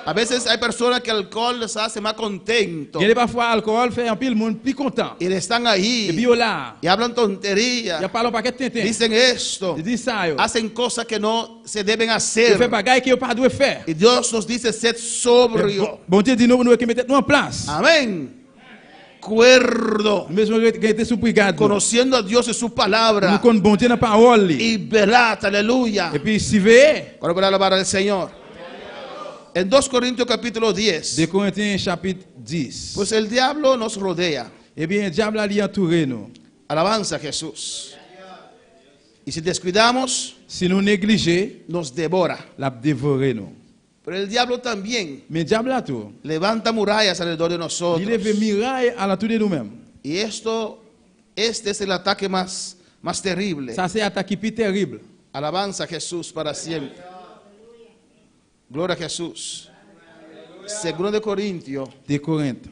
S1: A veces hay personas que el alcohol les hace más contentos
S2: Il y a parfois alcool fait un peu le monde plus content.
S1: y están
S2: Et
S1: ahí
S2: puis là,
S1: y hablan
S2: il y a
S1: tonterías,
S2: pas un paquet de tintin.
S1: dicen esto,
S2: Il dit ça, yo.
S1: hacen cosas que no se deben
S2: Il fait
S1: hacer.
S2: bagaille qu'il pas dû faire.
S1: Y Dios nos dice, sed sobrio.
S2: Bon Dieu dit nous qui mettre nous en place.
S1: Amén. Cuerdo,
S2: Nous besoin de sous brigade.
S1: conociendo a Dios y su
S2: Nous
S1: palabra.
S2: connaissons bon Dieu dans la parole.
S1: Y velad, aleluya.
S2: Et puis si veillez,
S1: Ahora para alabar al Señor. En 2 Corintios capítulo
S2: 2
S1: 10,
S2: Corinthiens chapitre 10.
S1: pues el diablo nos rodea.
S2: Eh bien, diable a entouré nous.
S1: Alabanza a Jesús. Y si descuidamos,
S2: Si nous négligeons,
S1: nos devora.
S2: la dévorer nous.
S1: Pero el diablo también
S2: Mais diable a tout.
S1: levanta murallas alrededor de
S2: Il
S1: nosotros.
S2: est miraille à l'entour de nous-mêmes.
S1: Y este es el ataque más terrible.
S2: Ça c'est attaque plus terrible.
S1: Alabanza a Jesús para siempre. Gloria a Jesús. Segundo de Corintios,
S2: De Corinthe,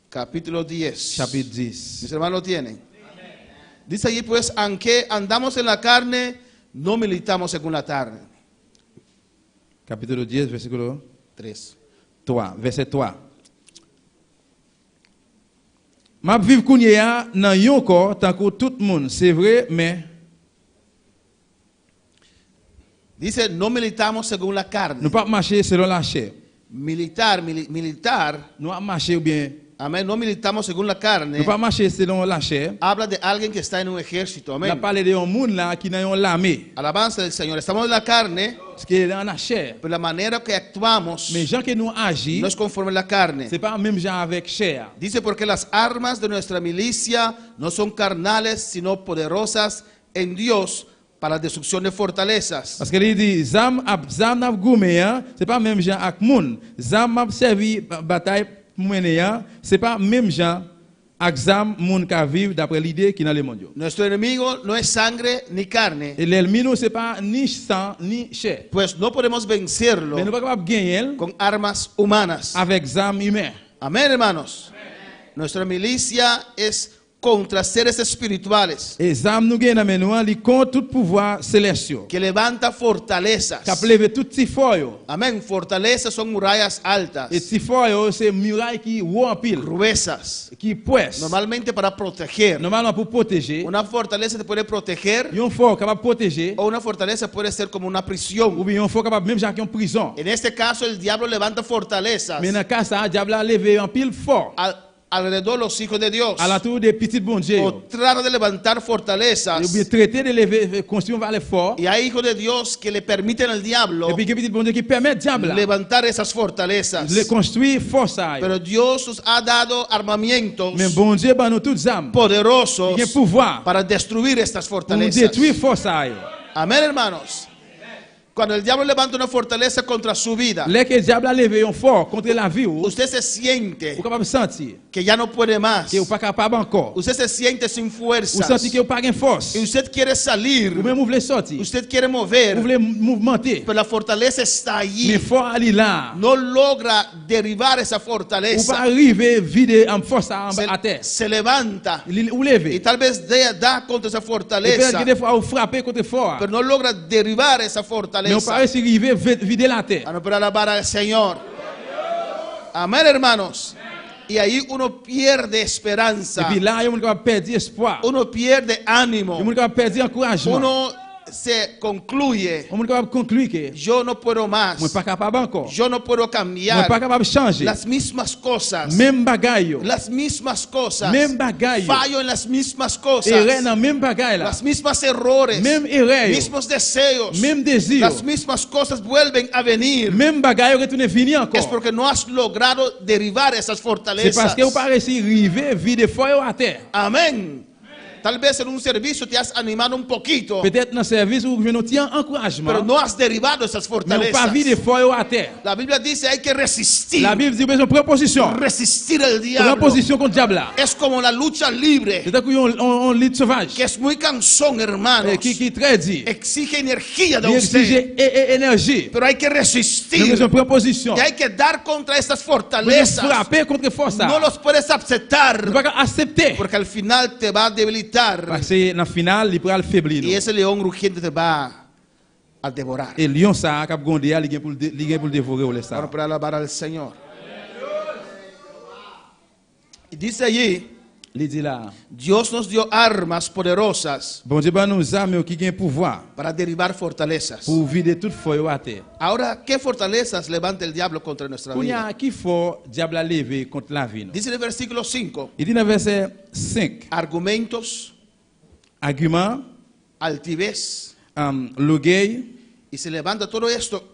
S1: capítulo 10.
S2: chapitre 10.
S1: Mis hermanos lo tienen. Dice allí pues, aunque andamos en la carne, no militamos según la carne.
S2: Capítulo 10, versículo
S1: 3.
S2: 3, verset 3. M'a viv kounye a nan yon corps tant que tout le monde, c'est vrai, mais
S1: Dice, no militamos según la carne.
S2: nous pas marcher selon la chair.
S1: Militar,
S2: Nous pas marcher ou bien
S1: amén, no militamos según la
S2: nous
S1: carne.
S2: pas marcher selon la chair.
S1: Habla de alguien que está en un ejército,
S2: On a
S1: amén.
S2: parlé de un monde là qui dans l'armée,
S1: Alabanza del Señor. Estamos en la carne,
S2: ce qui est dans la chair.
S1: pero la manera que actuamos
S2: Mais gens que nous agissons,
S1: no es conforme a la carne.
S2: c'est pas même gens avec chair.
S1: Dice, porque las armas de nuestra milicia no son carnales, sino poderosas en Dios para la destrucción de fortalezas.
S2: Parce que il dit zam n'a goumé, c'est pas même gens avec moun. Zam a servi bataille pour mener, c'est pas même gens avec zam moun qui vivent d'après l'idée qui dans le monde.
S1: Nuestro enemigo no es sangre ni carne,
S2: Et l'ennemi nous c'est pas ni sang ni chair.
S1: pues no podemos vencerlo
S2: Mais nous pas capable gagner
S1: con armas humanas.
S2: avec zam humain.
S1: Amén, hermanos. Nuestra milicia es contra seres espirituales
S2: Et zam nous gagne dans nous, li contre tout pouvoir céleste.
S1: que levanta fortalezas.
S2: Qui lever tout petit foyo.
S1: Amén. Fortalezas son murallas altas,
S2: Et petit foyo c'est muraille qui haut en pile,
S1: gruesas,
S2: qui presse.
S1: normalmente para proteger.
S2: Normalement pour protéger.
S1: Una fortaleza te puede proteger
S2: Un fort capable de protéger.
S1: o una fortaleza puede ser como una prisión.
S2: Ou bien un fort capable même gens qui en prison.
S1: En este caso, el diablo levanta fortalezas
S2: Mais dans le cas ça, diable a levé en pile fort.
S1: alrededor de los hijos de Dios.
S2: À l'entour des petits bon Dieu.
S1: O trata de levantar
S2: Ou
S1: fortalezas.
S2: bien traiter de lever, construire un valet fort.
S1: Y hay hijos de Dios que le permiten al diablo
S2: Et puis que petit bon Dieu qui permet diable
S1: levantar esas fortalezas.
S2: de construire force à.
S1: Pero Dios nos ha dado armamentos
S2: Mais bon Dieu ba nous toutes âmes.
S1: poderosos
S2: Il a pouvoir
S1: para destruir estas
S2: pour
S1: fortalezas.
S2: détruire force à.
S1: Amén, hermanos. Cuando el diablo levanta una fortaleza contra su vida,
S2: Là que diable a levé un fort contre la vie ou
S1: usted se siente
S2: capable sentir
S1: que ya no puede más.
S2: que ou pas capable encore.
S1: Usted se siente sin
S2: Ou
S1: fuerzas.
S2: sentir que ou pas gain force.
S1: Y usted quiere salir.
S2: Ou même ou voulez sortir.
S1: Usted quiere
S2: Ou
S1: mover.
S2: voulez mouvementer.
S1: Pero la fortaleza está allí.
S2: Mais fort ali là.
S1: No logra derribar esa
S2: Ou pas
S1: fortaleza.
S2: arriver vide en force à terre.
S1: Se levanta
S2: Ou
S1: y
S2: lever.
S1: tal vez da contra esa
S2: Et peut-être
S1: fortaleza,
S2: que des fois ou frapper contre fort.
S1: pero no logra derribar esa
S2: Mais on
S1: fortaleza.
S2: parece arriver vider la terre.
S1: Ah, no, pero alabar al Señor. Amén, hermanos. Y ahí uno pierde
S2: Et
S1: esperanza.
S2: puis là, il y a un qui perdre espoir.
S1: Uno pierde ánimo.
S2: Il y a un qui perdre encouragement.
S1: Uno se concluye,
S2: On va conclure que
S1: yo no puedo más.
S2: moi pas capable encore.
S1: Yo no puedo
S2: Moi
S1: cambiar
S2: pas capable changer.
S1: las mismas cosas.
S2: Même bagaille yo.
S1: Las mismas cosas.
S2: Même bagaille yo.
S1: Fallo en las mismas cosas.
S2: Erreur dans même bagaille là.
S1: Las mismas errores.
S2: Même erreur yo.
S1: Mismos deseos.
S2: Même désir.
S1: Las mismas cosas vuelven a venir.
S2: Même bagaille que tu ne finis
S1: Es
S2: encore.
S1: porque no has logrado derribar esas
S2: C'est
S1: fortalezas.
S2: parce que vous pas réussi arriver vide fort à terre.
S1: Amén. Tal vez en un servicio te has animado un poquito,
S2: Peut-être dans le service où je nous tiens encouragement.
S1: pero no has derribado esas
S2: Mais on
S1: fortalezas.
S2: pas vide fort à terre.
S1: La Biblia dice hay que resistir.
S2: La Bible dit besoin prendre position.
S1: Resistir al
S2: Prendre
S1: diablo.
S2: position contre le diable là.
S1: Es como la lucha libre,
S2: C'est on lit sauvage.
S1: que es muy cansón, hermanos.
S2: Qui très dit.
S1: Exige energía de
S2: Il
S1: usted,
S2: exige énergie.
S1: pero hay que
S2: Nous
S1: resistir.
S2: besoin prendre position.
S1: Y hay que dar contra estas
S2: Nous
S1: fortalezas.
S2: frapper contre force.
S1: No los puedes
S2: Nous
S1: aceptar,
S2: pas accepter.
S1: porque al final te va a debilitar.
S2: Parce que dans le final, il pourra le faiblir.
S1: Y ese león rugiente te va a devorar.
S2: Et lion ça cap gondé, il vient pour le dévorer ou le ça.
S1: Ahora para alabar al Señor. Y dice allí,
S2: Il dit là,
S1: Dios nos dio armas poderosas
S2: bon Dieu ba nous armes qui gagne pouvoir
S1: para derribar fortalezas.
S2: pour vider toute feuille à terre.
S1: Ahora, ¿qué fortalezas levanta el diablo contra nuestra
S2: Il y
S1: vida?
S2: a qui faut diable a lever contre la vie.
S1: Dice en el versículo 5,
S2: Il dit dans verset 5,
S1: argumentos,
S2: argument,
S1: altivez,
S2: l'orgueil,
S1: y se levanta todo esto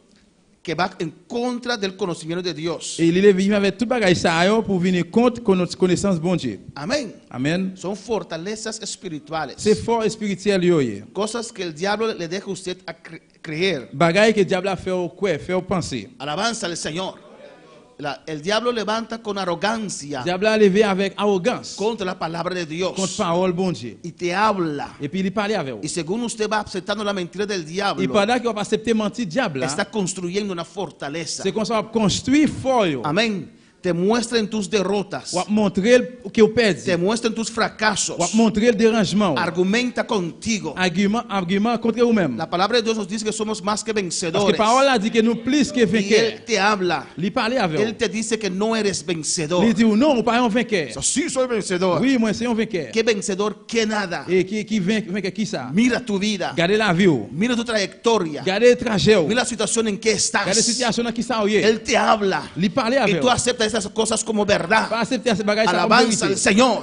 S1: que va en contra del conocimiento de Dios.
S2: et il est venu avec tout bagage ça yo pour venir contre notre connaissance bon Dieu.
S1: Amén.
S2: Amen.
S1: Son fortalezas espirituales.
S2: C'est fort spirituel yo.
S1: Cosas que el diablo le deja a usted a creer.
S2: Bagage que diable a fait au quoi, fait au penser.
S1: Alabanza al Señor. El diablo levanta con arrogancia
S2: Diable a levé avec arrogance
S1: contra la palabra de Dios
S2: contre parole bon Dieu.
S1: y te habla.
S2: Et puis il parlait avec vous.
S1: Y según usted va aceptando la mentira del
S2: Et
S1: diablo,
S2: pendant qu'il va accepter mentir diable,
S1: está construyendo una fortaleza.
S2: c'est comme ça qu'on construit fort.
S1: Amén. Te muestra en tus derrotas,
S2: On va montrer que vous perdez.
S1: te muestra en tus fracasos,
S2: On va montrer le dérangement.
S1: argumenta contigo.
S2: Argument contre vous-même.
S1: La palabra de Dios nos dice que somos más que
S2: Parce que
S1: vencedores.
S2: la parole a dit que nous plus que
S1: Y
S2: vainqueurs.
S1: Él te habla.
S2: Il parlait avec
S1: Él
S2: vous.
S1: te dice que no eres vencedor.
S2: Il dit non, nous pas un vainqueur.
S1: Sí, soy vencedor.
S2: Oui, moi c'est un vainqueur.
S1: ¿Qué vencedor? ¿Qué nada?
S2: Et qui vainqueur qui ça?
S1: Mira tu vida.
S2: Gardez la vie.
S1: Mira tu trayectoria.
S2: Gardez le trajet.
S1: Mira la situación en que
S2: Gardez la
S1: estás.
S2: situation dans qui ça est.
S1: Él te habla.
S2: Il parlait
S1: Y
S2: avec
S1: tú
S2: vous.
S1: aceptas esas cosas como verdad.
S2: Pas accepter ces bagages comme
S1: Alabanza al
S2: vérité.
S1: Señor.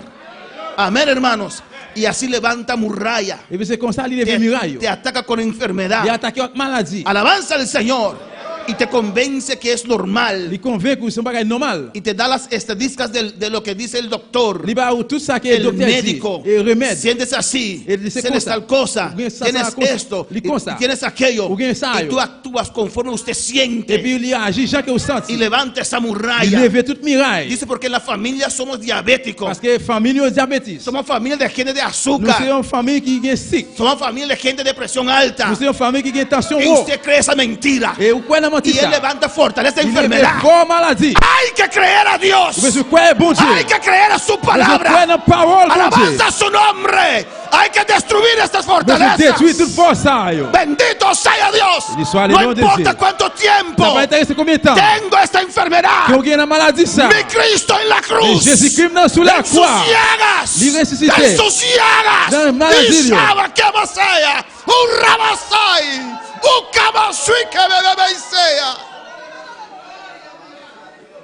S1: Amén, hermanos. Y así levanta muralla.
S2: Et puis c'est comme ça il lève muraille.
S1: Te ataca con
S2: Il
S1: enfermedad.
S2: attaque avec maladie.
S1: Alabanza al Señor. Y te convence que es normal.
S2: Il convainc que c'est un bagage normal.
S1: Y te da las estadísticas de lo que dice el doctor.
S2: Il va tout ça que le
S1: El
S2: docteur dit.
S1: médico.
S2: Et remède.
S1: Sientes así.
S2: Él dice
S1: Tienes
S2: cosa.
S1: tal cosa.
S2: Bien, sa-
S1: Tienes
S2: sa cosa.
S1: esto.
S2: Li
S1: Y
S2: cosa.
S1: tienes aquello.
S2: Ou bien ça,
S1: Y
S2: yo.
S1: tú actúas conforme usted
S2: Et
S1: siente.
S2: puis il agit Jean que vous
S1: Y
S2: sentez.
S1: levanta esa
S2: Il
S1: muralla.
S2: lève toute muraille.
S1: Dice porque en la familia somos diabéticos.
S2: Parce que famille nous est diabétique.
S1: Somos familia de gente de
S2: Nous
S1: azúcar.
S2: sommes une famille qui est sick.
S1: Somos familia de gente de presión alta.
S2: Nous sommes une famille qui a tension
S1: Y
S2: haute.
S1: usted cree esa mentira.
S2: Et vous croyez dans mentir
S1: Y él
S2: ça?
S1: levanta fortaleza de
S2: Il lève
S1: enfermedad.
S2: fort maladie.
S1: Hay que creer a Dios.
S2: Vous croyez bon Dieu.
S1: Hay que creer a su
S2: Vous croyez
S1: palabra.
S2: dans parole bon Dieu.
S1: Alabanza su nombre. Hay que destruir estas
S2: Vous détruire toute
S1: fortalezas.
S2: force ça. yo.
S1: Bendito sea
S2: Y
S1: Dios.
S2: soit le
S1: No
S2: nom de
S1: importa
S2: Dieu.
S1: cuánto tiempo
S2: Ça va intéresser combien de temps?
S1: tengo esta
S2: Que
S1: enfermedad.
S2: vous avez la maladie ça.
S1: Mi Cristo en la
S2: Et
S1: cruz.
S2: Jésus-Christ dans sous la
S1: En sus
S2: croix.
S1: llagas.
S2: Li ressuscité.
S1: En sus llagas.
S2: Dans la maladie,
S1: Y
S2: Dios.
S1: sabe que masaya. Un rabasai. Un kabasui que bebe sea.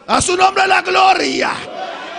S1: A su nombre la gloria.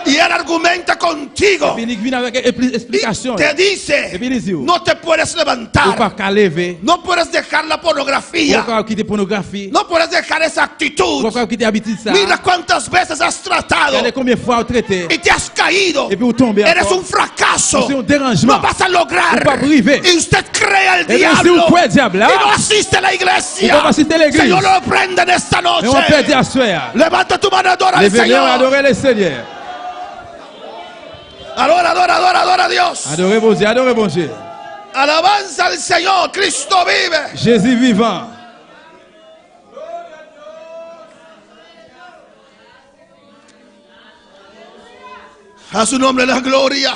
S1: Y él argumenta contigo.
S2: Puis il vient avec explication.
S1: Y te dice,
S2: Et puis il dit,
S1: no te puedes
S2: Ou
S1: levantar.
S2: pas qu'à lever.
S1: No puedes dejar la
S2: Ou
S1: pornografía.
S2: pas quitter pornographie.
S1: No puedes dejar esa
S2: Ou
S1: actitud.
S2: pas quitter habitude ça.
S1: Mira cuántas veces has tratado
S2: Regardez combien de fois vous traitez.
S1: y te has caído.
S2: Et puis vous tombez
S1: Eres
S2: encore.
S1: un fracaso.
S2: C'est un dérangement.
S1: No vas a lograr.
S2: Ou pas privé.
S1: Y usted cree al
S2: Et bien si
S1: diablo.
S2: vous croyez diable
S1: Y
S2: là.
S1: no asiste a la iglesia.
S2: Y no asiste a la iglesia.
S1: Señor, lo prende en esta
S2: Et on peut dire à
S1: noche.
S2: soi.
S1: Levanta tu mano, adora al
S2: Levez-le,
S1: Señor.
S2: adorez le Seigneur.
S1: Adora, adora, adora, adora a Dios.
S2: Adorez bon Dieu, adorez bon Dieu.
S1: Alabanza al Señor. Cristo vive.
S2: Jésus vivant.
S1: A su nombre la gloria.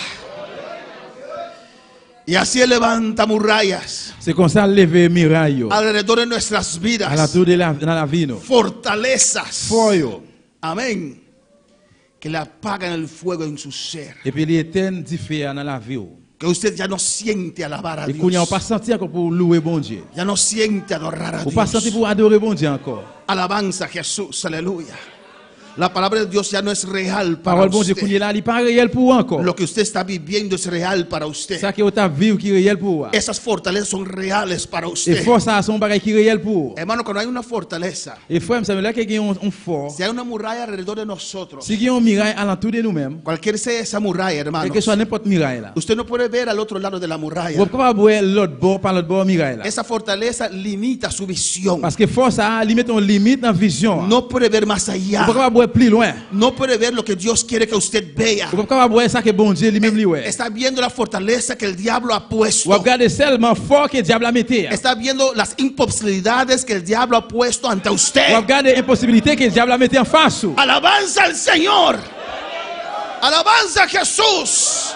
S1: Y así Él levanta murallas
S2: C'est comme ça lever muraille.
S1: alrededor de nuestras
S2: À la
S1: vidas.
S2: tour de la, dans la vie. nous.
S1: Fortalezas.
S2: Fort, yo.
S1: Amén. Que le apagan el fuego en su ser.
S2: Et puis l'éternel dit faire dans la vie. yo.
S1: Que usted ya no siente alabar a
S2: Et qu'on n'y a
S1: Dios.
S2: pas senti encore pour louer bon Dieu.
S1: Ya no siente adorar a
S2: Ou pas senti
S1: Dios.
S2: pour adorer bon Dieu encore.
S1: Alabanza a Jesús. Aleluya. La palabra de Dios ya no es real para
S2: Parole bon Dieu qu'on y
S1: usted.
S2: est là, il pas réel pour encore.
S1: Lo que usted está viviendo es real para usted.
S2: Ça qui est ta vie qui est réel pour.
S1: Esas fortalezas son reales para
S2: Et
S1: usted.
S2: force ça son bagage qui est réel pour.
S1: Hermano, cuando hay una fortaleza,
S2: Et frère, ça veut dire qu'il y a un fort.
S1: si hay una muralla alrededor de nosotros,
S2: Si il y a un miraille alentour de nous-mêmes,
S1: cualquier sea esa muralla,
S2: et
S1: hermano,
S2: que soit n'importe miraille là.
S1: usted no puede ver al otro lado de la muralla.
S2: Vous pouvez pas voir l'autre bord par l'autre bord miraille là.
S1: Esa fortaleza limita su visión.
S2: Parce que force ça limite une limite dans vision. Vous
S1: No puede ver más
S2: pouvez
S1: allá.
S2: pas voir plus loin.
S1: No puede ver lo que Dios quiere que usted vea.
S2: Vous pouvez pas voir ça que bon Dieu lui-même lui ouais.
S1: Está viendo la fortaleza que el diablo ha
S2: Vous
S1: puesto.
S2: regardez seulement fort que diable a mis. Vous
S1: Está viendo las imposibilidades que el diablo ha puesto ante usted.
S2: regardez l'impossibilité que diable a mis en face.
S1: Alabanza al Señor. Alabanza a Jesús.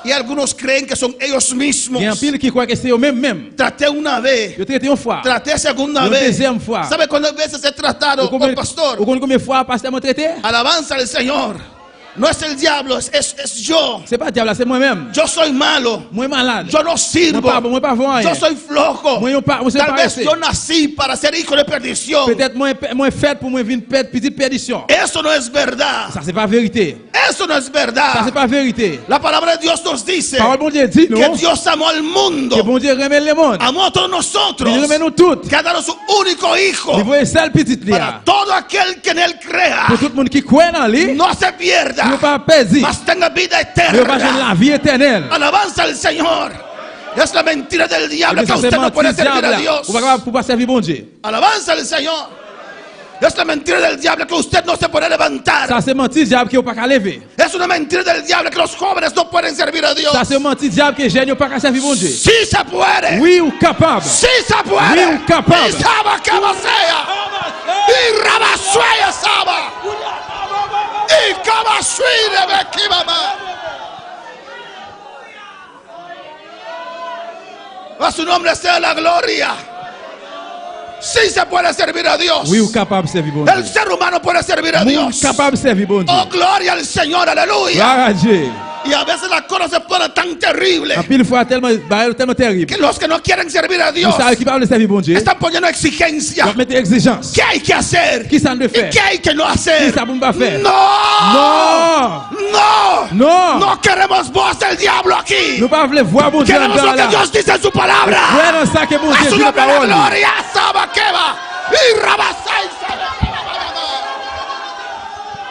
S1: Y algunos creen que son ellos mismos.
S2: Il y a un pile qui croit que c'est eux-mêmes.
S1: Traté una vez.
S2: Je traité une fois.
S1: Traté segunda
S2: Une
S1: vez.
S2: deuxième fois.
S1: ¿Sabe cuántas veces he tratado,
S2: Vous
S1: pastor?
S2: connaissez combien de fois pasteur m'a traité?
S1: Alabanza al Señor. No es el diablo, es yo.
S2: C'est pas diable, c'est moi-même.
S1: Yo soy malo.
S2: Moi malade.
S1: Yo no sirvo.
S2: Moi pas voir.
S1: Yo soy flojo.
S2: Moi
S1: Tal
S2: pas
S1: vez
S2: ese.
S1: yo nací para ser hijo de perdición.
S2: Peut-être moi fait pour moi vivre petite perdition.
S1: Eso no es verdad.
S2: Ça c'est pas vérité.
S1: Eso no es
S2: Ça
S1: verdad.
S2: c'est pas vérité.
S1: La palabra de Dios nos dice
S2: Parole bon Dieu dit
S1: que
S2: non.
S1: Dios amó al
S2: Que
S1: mundo.
S2: bon Dieu remet le monde.
S1: Amó a todos nosotros.
S2: Il remet nous toutes.
S1: Que ha dado su único hijo
S2: Il voit seul petite
S1: para
S2: là.
S1: todo aquel que en él crea.
S2: Pour tout le monde qui croit en lui,
S1: No se
S2: ne
S1: pierda,
S2: pas perdre.
S1: mas tenga vida
S2: Il va gagner
S1: eterna.
S2: la vie éternelle.
S1: Alabanza al Señor. Es la mentira del diablo
S2: Mais
S1: que
S2: ça c'est
S1: usted no
S2: menti
S1: puede servir a
S2: diable.
S1: Dios.
S2: On va pas pouvoir servir bon Dieu.
S1: Alabanza al Señor. Es la mentira del diablo que usted no se puede levantar.
S2: Ça c'est menti diable qui est pas qu'à lever.
S1: Es una mentira del diablo que los jóvenes no pueden servir a Dios.
S2: Ça c'est menti diable que jeune pas qu'à servir bon Dieu.
S1: Sí se puede.
S2: Oui ou capable.
S1: Sí se puede.
S2: Oui ou capable.
S1: Y saba que sea. Y rabasuaya saba. Y kabasuire bekibaba. A su nombre sea la gloria. Sí se puede servir a Dios.
S2: Oui ou capable servir bon Dieu.
S1: El ser humano puede servir a
S2: Moun
S1: Dios.
S2: capable servir bon Dieu.
S1: Oh, gloria al Señor, aleluya.
S2: Gloire à Dieu.
S1: Y a veces las cosas se ponen tan terribles
S2: En pile fois tellement terrible.
S1: que los que no quieren servir a Dios
S2: Vous savez qui parle de servir bon Dieu.
S1: están poniendo exigencia.
S2: Donc mettez exigence.
S1: ¿Qué hay que hacer?
S2: Qui ça ne
S1: ¿Y
S2: fait?
S1: qué hay que no
S2: Qui
S1: hacer?
S2: ça ne pas faire?
S1: No,
S2: Non.
S1: no,
S2: Non.
S1: no queremos voz del diablo aquí.
S2: Nous pas voulons voir bon Dieu
S1: Queremos
S2: là.
S1: lo que Dios dice en su palabra.
S2: Frère, dans ça que bon
S1: A
S2: Dieu
S1: su
S2: dit la
S1: nombre la
S2: parole.
S1: gloria, sabaqueba. Y rabasai,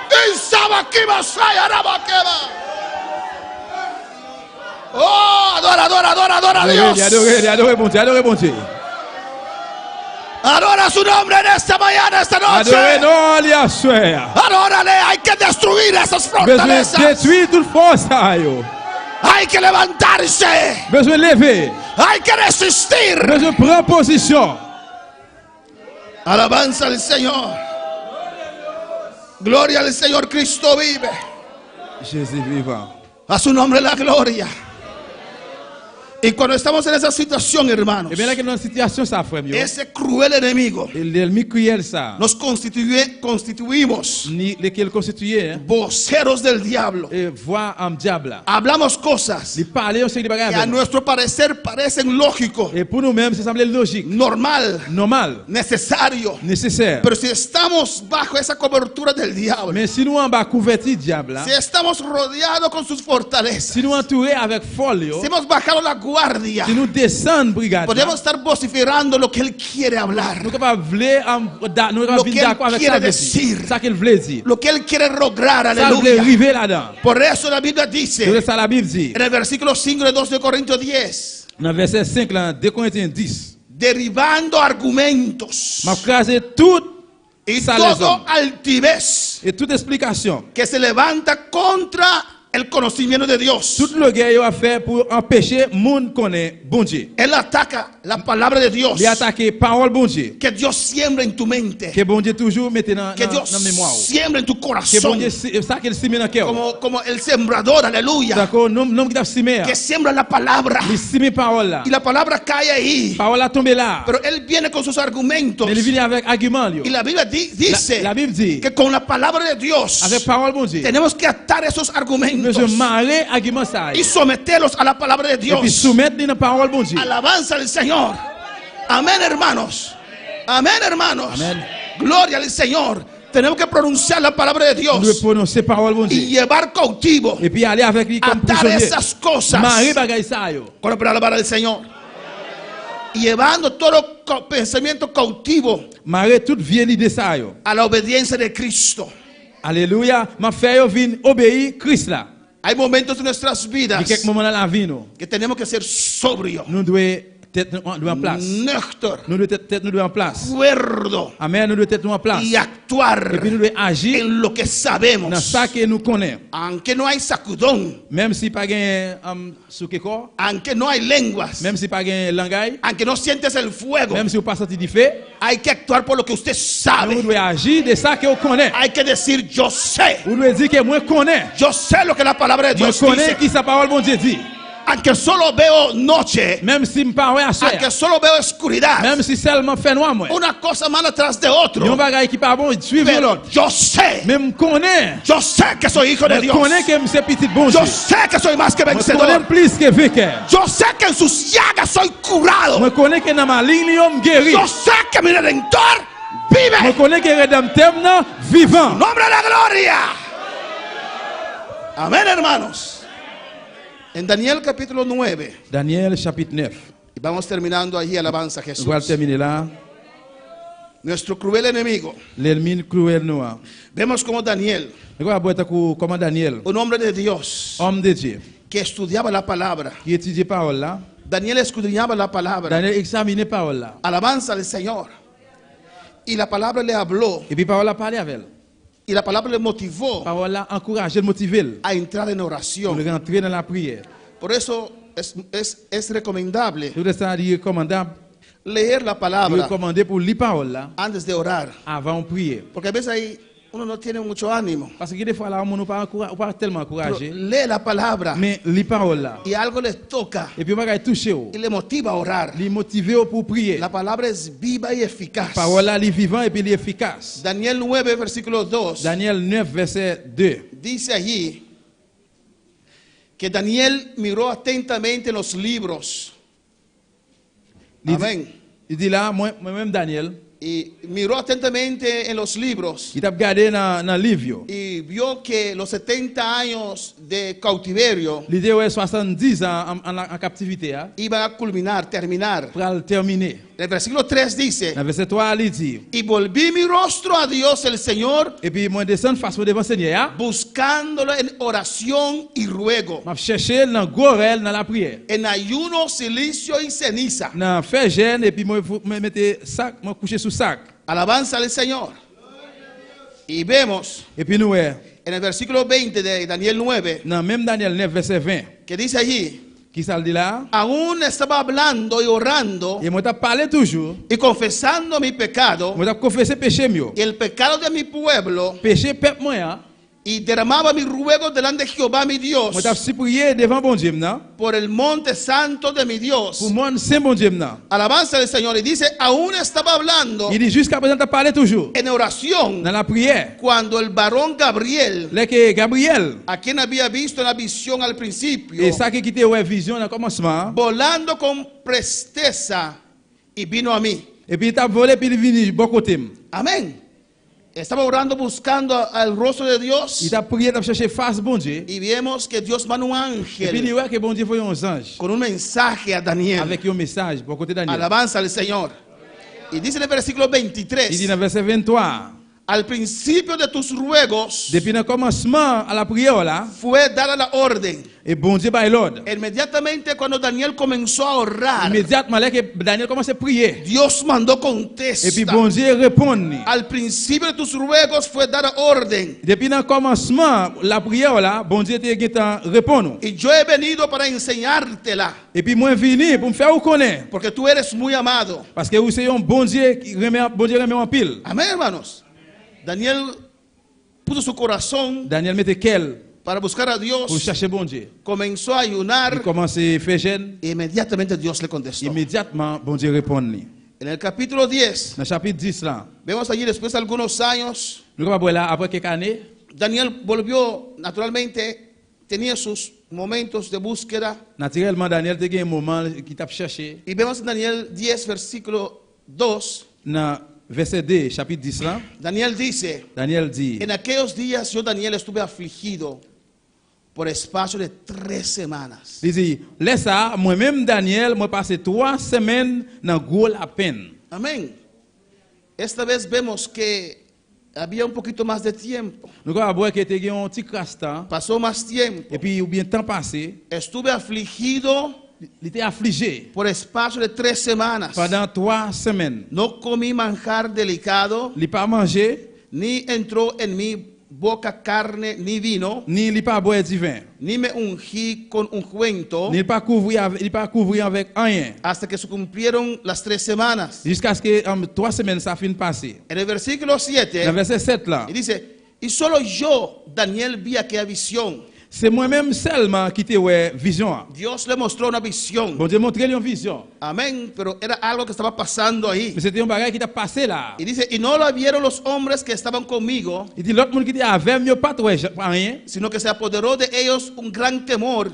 S1: y sabaqueba, saya, rabaqueba. Oh, adora, adora, adora, adora a Dios.
S2: Adorez bon Dieu, adorez bon Dieu.
S1: Adora su nombre en esta mañana, esta
S2: Adorez
S1: noche.
S2: non, li a soeur.
S1: Adórale, hay que destruir esas
S2: Besoin
S1: fortalezas.
S2: détruire toute force ça yo.
S1: Hay que levantarse.
S2: Besoin lever.
S1: Hay que resistir.
S2: Besoin prendre position.
S1: Alabanza al Señor. Gloria al Señor, Cristo vive.
S2: Jésus vivant.
S1: A su nombre la gloria. Y cuando estamos en esa situación, hermanos,
S2: Et bien là que dans une situation ça frère yo.
S1: ese cruel enemigo,
S2: L'ennemi cruel ça.
S1: nos constituimos
S2: Ni lequel constitué hein.
S1: voceros del diablo.
S2: Et voix en diable.
S1: Hablamos cosas
S2: Li parler au secret
S1: que a
S2: bagaille.
S1: nuestro parecer parecen lógicos,
S2: Et pour nous-mêmes, ça semble logique,
S1: normal,
S2: normal,
S1: necesario.
S2: nécessaire.
S1: Pero si estamos bajo esa cobertura del diablo,
S2: Mais si nous en bas couverti diable, là,
S1: si estamos rodeados con sus fortalezas,
S2: si nous entourés avec folie,
S1: si hemos bajado la guardia,
S2: si nous descendons brigade,
S1: podemos estar vociferando lo que Él quiere hablar,
S2: nous capables nous
S1: Lo que
S2: capables d'accord
S1: él
S2: avec
S1: quiere
S2: ça,
S1: decir.
S2: ça qu'il voulait dire.
S1: lo que Él quiere lograr,
S2: Ça voulait
S1: aleluya.
S2: arriver là-dedans.
S1: Por eso la Biblia
S2: C'est
S1: dice
S2: ça la Bible dit.
S1: en el versículo 5 de 2 de Corintios 10,
S2: Dans verset 5 là, 2 Corinthiens 10.
S1: derribando argumentos
S2: M'a crasé toute
S1: y
S2: ça, les
S1: todo
S2: hommes.
S1: altivez
S2: Et toute explication.
S1: que se levanta contra el conocimiento de Dios.
S2: Tout le guerre a fait pour empêcher monde connaître bon Dieu.
S1: Él ataca la palabra de Dios
S2: Il attaqué parole bon Dieu.
S1: que Dios siembra en tu mente,
S2: Que bon Dieu toujours mette dans
S1: que Dios
S2: la mémoire.
S1: siembra en tu
S2: Que bon
S1: corazón,
S2: Dieu ça qu'il sime dans cœur.
S1: como el sembrador, aleluya,
S2: D'accord, nom qui t'a simé.
S1: que siembra la palabra
S2: Il sime parole là.
S1: y la palabra cae ahí,
S2: Parole a tombé là.
S1: pero Él viene con sus argumentos
S2: Mais il vient avec argument yo.
S1: y la Biblia dice
S2: La Bible dit
S1: que con la palabra de Dios
S2: avec parole bon Dieu.
S1: tenemos que atar esos argumentos
S2: Monsieur marrer argument ça.
S1: y someterlos a la palabra de
S2: Et puis
S1: Dios.
S2: soumettre dans parole bon Dieu.
S1: Alabanza al Señor. Amén, hermanos. Amén, hermanos.
S2: Amén.
S1: Gloria al Señor. Tenemos que pronunciar la palabra de
S2: Nous devons
S1: Dios
S2: prononcer parole bon
S1: y
S2: Dieu.
S1: llevar cautivo,
S2: Et puis aller avec lui comme
S1: atar
S2: prisonnier.
S1: esas cosas
S2: Marrer bagay ça yo.
S1: con la palabra del Señor. Y llevando todo pensamiento cautivo
S2: Marrer toute vieille idée ça yo.
S1: a la obediencia de Cristo.
S2: Alléluia. Ma fait yo vinn obéir Christ là.
S1: Hay momentos en nuestras
S2: Il
S1: vidas
S2: y a quelques moments dans la vie nous.
S1: que tenemos que ser sobrios,
S2: Nous devons tête nous en place.
S1: néctar,
S2: Nous devons tête nous en place.
S1: cuerdo
S2: Amen, nous devons tête nous en place.
S1: y actuar
S2: Et puis nous devons agir
S1: en lo que
S2: dans
S1: sabemos.
S2: ça que nous connaissons.
S1: Aunque no hay sacudón,
S2: Même si pas gain sous corps,
S1: aunque no hay lenguas,
S2: même si pas gain langage,
S1: aunque no sientes el fuego,
S2: même si vous pas senti du feu,
S1: hay que actuar por lo que usted
S2: nous
S1: sabe.
S2: devons agir de ça que vous connaissez.
S1: Hay que decir yo sé.
S2: Vous devez dire que moi connais.
S1: Yo sé lo que la palabra de
S2: Moi
S1: Dios
S2: connais
S1: dice.
S2: qui sa parole bon Dieu dit.
S1: Aunque solo veo noche,
S2: Même si me parle à soir,
S1: aunque solo veo oscuridad,
S2: même si seulement fait noir moi.
S1: una cosa mala tras de
S2: Yon
S1: otro,
S2: bagay qui pas bon, suivre
S1: pero
S2: l'autre.
S1: yo sé,
S2: Même connais.
S1: yo sé que soy hijo de
S2: Je
S1: Dios.
S2: connais que c'est petit bon
S1: Yo
S2: Dieu.
S1: sé que soy más que
S2: Je connais
S1: vencedor.
S2: plus que vainqueur.
S1: Yo sé que en sus llagas soy curado.
S2: Je connais que dans ma ligne, on guéri.
S1: Yo sé que mi redentor
S2: Je
S1: vive.
S2: connais que rédempteur non vivant.
S1: Nombre de la gloria. Amén, hermanos. En Daniel capítulo 9,
S2: Daniel chapitre 9.
S1: y vamos terminando allí, alabanza a
S2: On va
S1: Jesús.
S2: terminer là.
S1: Nuestro cruel enemigo.
S2: L'ennemi cruel noir.
S1: Vemos como Daniel,
S2: Je vais voir comment Daniel,
S1: un hombre de Dios,
S2: homme de Dieu,
S1: que estudiaba la palabra.
S2: qui étudie parole là.
S1: Daniel escudriñaba la palabra.
S2: Daniel examine parole là.
S1: Alabanza al Señor. y la palabra le habló
S2: Et puis parole a parlé avec elle.
S1: y la palabra le motivó
S2: Parole a encouragé, motivé
S1: a entrar en
S2: pour
S1: oración.
S2: le rentrer dans la prière.
S1: Por eso es recomendable
S2: C'est pour ça qu'il est recommandable,
S1: leer la palabra
S2: recommandé pour lire parole là
S1: antes de orar.
S2: avant de prier.
S1: Porque a veces ahí uno no tiene mucho ánimo.
S2: Parce que des fois là, on n'est pas tellement
S1: Pero
S2: encouragé.
S1: lee la palabra
S2: Mais lire parole là.
S1: y algo les toca
S2: Et puis on va toucher,
S1: y le motiva a orar.
S2: les motiver pour prier.
S1: La palabra es viva y eficaz.
S2: Parole là, elle est vivant et puis elle est efficace.
S1: Daniel 9, versículo 2,
S2: Daniel 9, verset 2.
S1: dice allí que Daniel miró atentamente los libros. Amén.
S2: Il dit là, moi-même Daniel,
S1: Y miró atentamente en los libros
S2: il t'a regardé dans le livre.
S1: y vio que los 70 años de cautiverio
S2: L'idée est 70 ans en captivité,
S1: iban a culminar, terminar.
S2: pour le terminer.
S1: El versículo 3 dice,
S2: Dans verset 3, il dit,
S1: y volví mi rostro a Dios el Señor,
S2: et puis moi descends face au devant Seigneur,
S1: buscándolo en oración y ruego,
S2: m'a cherché dans le gorel, dans la prière.
S1: en ayuno, silicio y ceniza.
S2: Dans faire gêne, et puis moi mettais sac, moi coucher sous sac.
S1: Alabanza al Señor. Y vemos
S2: Et puis nous,
S1: en el versículo 20 de Daniel 9,
S2: dans même Daniel 9, verset 20,
S1: que dice allí,
S2: qui ça le dit là?
S1: aún estaba hablando y orando
S2: Et moi t'as parlé toujours,
S1: y confesando mi pecado
S2: moi t'as confessé péché mieux.
S1: y el pecado de mi pueblo,
S2: Péché peuple moi,
S1: y derramaba mis ruegos delante de Jehová mi Dios
S2: moi t'as supplié devant bon Dieu, non?
S1: por el monte santo de mi
S2: Pour
S1: Dios.
S2: moi, c'est bon Dieu, non?
S1: Alabanza al Señor. Y dice, aún estaba hablando
S2: Il dit jusqu'à présent t'as parlé toujours
S1: en oración
S2: dans la prière.
S1: cuando el varón Gabriel,
S2: Là que Gabriel,
S1: a quien había visto en la visión al principio,
S2: et ça qui quittait ouais vision dans le commencement,
S1: volando con presteza y vino a mí.
S2: et puis t'as volé puis il est venu bon côté.
S1: Amén. Estaba orando buscando al rostro de
S2: Il
S1: Dios
S2: t'a prié, t'as cherché face bon Dieu.
S1: y vemos que Dios manda un
S2: Et puis il
S1: ángel
S2: dit que bon Dieu voyait un ange
S1: con un mensaje a Daniel.
S2: avec un message bon côté Daniel.
S1: Alabanza al Señor. Y dice en el versículo
S2: Il dit
S1: 23,
S2: dans verset 23,
S1: al principio de tus ruegos
S2: depuis le commencement à la prière là,
S1: fue dada la orden.
S2: et bon Dieu bail l'ordre.
S1: Inmediatamente cuando Daniel comenzó a orar,
S2: Immédiatement là que Daniel commence à prier.
S1: Dios mandó
S2: Et puis
S1: contesta.
S2: bon Dieu répond.
S1: Al principio de tus ruegos fue dada orden.
S2: Depuis le commencement la prière là, bon Dieu te répond.
S1: Y yo he venido para enseñártela,
S2: Et puis moi venu pour me faire connaître
S1: porque tú eres muy amado.
S2: parce que vous c'est un bon Dieu qui remet en pile.
S1: Amén, hermanos. Daniel puso su corazón
S2: Daniel mette quel
S1: para buscar a
S2: pour
S1: Dios,
S2: chercher bon Dieu.
S1: comenzó a
S2: Il
S1: ayunar
S2: commence à faire jeûne.
S1: y inmediatamente Dios le contestó.
S2: Immédiatement bon Dieu répond.
S1: En el capítulo 10,
S2: Dans le chapitre 10 là,
S1: vemos allí después de algunos años,
S2: nous allons voir là après quelques années,
S1: Daniel volvió, naturalmente, tenía sus momentos de búsqueda.
S2: naturellement Daniel a eu un moment qui t'a cherché
S1: Y vemos en Daniel 10, versículo 2,
S2: dans verset 2, chapitre 10 là.
S1: Daniel dice,
S2: Daniel dit,
S1: en aquellos días yo, Daniel, estuve afligido por espacio de 3 semanas.
S2: il dit, laisse ça, moi-même Daniel, moi passé 3 semaines dans gros la peine.
S1: Amén. Esta vez vemos que había un poquito más de tiempo.
S2: Nous allons voir que tu as un petit crastan,
S1: Pasó más tiempo.
S2: et puis ou bien temps passé,
S1: Estuve afligido
S2: il était affligé
S1: por espacio de 3 semanas.
S2: pendant 3 semaines.
S1: No comí manjar delicado,
S2: Il n'a pas mangé,
S1: ni entró en mi boca carne ni vino,
S2: ni il n'a pas boire du vin,
S1: ni me ungí con ungüento,
S2: ni il n'a pas couvrir avec rien.
S1: hasta que se cumplieron las 3 semanas.
S2: Jusqu'à ce que 3 semaines ça finisse passer.
S1: En el versículo
S2: Dans
S1: 7,
S2: verset 7 là,
S1: y dice, y solo yo, Daniel, vi aquella visión.
S2: c'est moi-même seulement qui t'ai ouais vision.
S1: Dios le mostró una visión.
S2: Bon Dieu montré une vision.
S1: Amén, pero era algo que estaba pasando ahí.
S2: Mais c'était un bagage qui t'a passé là.
S1: Y dice, y no lo vieron los hombres que estaban conmigo,
S2: Il dit l'autre monde qui était avec moi pas toi rien,
S1: sino que se apoderó de ellos un gran temor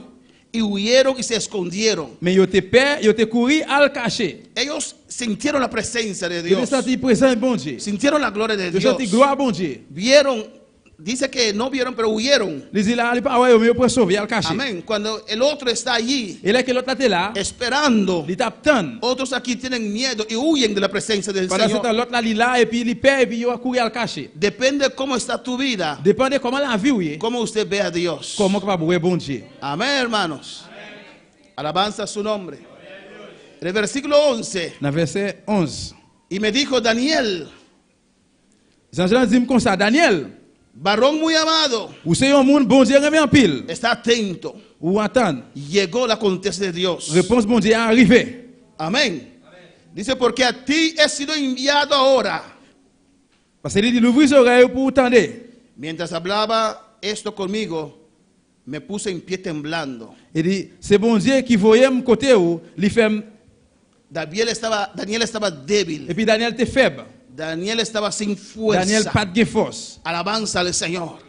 S1: y huyeron y se escondieron.
S2: mais yo te peur, yo te couru al caché.
S1: Ellos sintieron la presencia de
S2: Yo te
S1: Dios,
S2: senti présent bon Dieu.
S1: sintieron la gloria de
S2: Yo
S1: Dios.
S2: senti gloire bon Dieu.
S1: Vieron, dice que no vieron, pero huyeron.
S2: Il dit là, il pas ouais, mais pour sauver al caché.
S1: Amén. Cuando el otro está allí
S2: Et là que l'autre était là,
S1: esperando,
S2: il t'attend.
S1: otros aquí tienen miedo y huyen de la presencia del
S2: Pendant ce temps
S1: Señor.
S2: l'autre là il là et puis il perd et puis il a couru al caché.
S1: Depende cómo está tu vida,
S2: Dépend de comment la vie est,
S1: cómo usted ve a Dios.
S2: comment va voir bon Dieu.
S1: Amén, hermanos. Alabanza a su nombre. En el versículo 11,
S2: Dans verset 11,
S1: y me dijo Daniel,
S2: Jean dit comme ça, Daniel,
S1: varón muy amado,
S2: ou c'est un monde bon Dieu remet en pile,
S1: está atento.
S2: ou attend.
S1: Llegó la contesta de Dios.
S2: Réponse bon Dieu est arrivée.
S1: Amén. Dice, porque a ti he sido enviado ahora.
S2: Parce qu'il dit, l'ouvrir les oreilles pour entendre.
S1: Mientras hablaba esto conmigo, me puse en pie temblando.
S2: Il dit, c'est bon Dieu qui voyait mon côté où, il fait,
S1: Daniel estaba débil.
S2: et puis Daniel était faible.
S1: Daniel estaba sin fuerza.
S2: Daniel pas de force.
S1: Alabanza al Señor.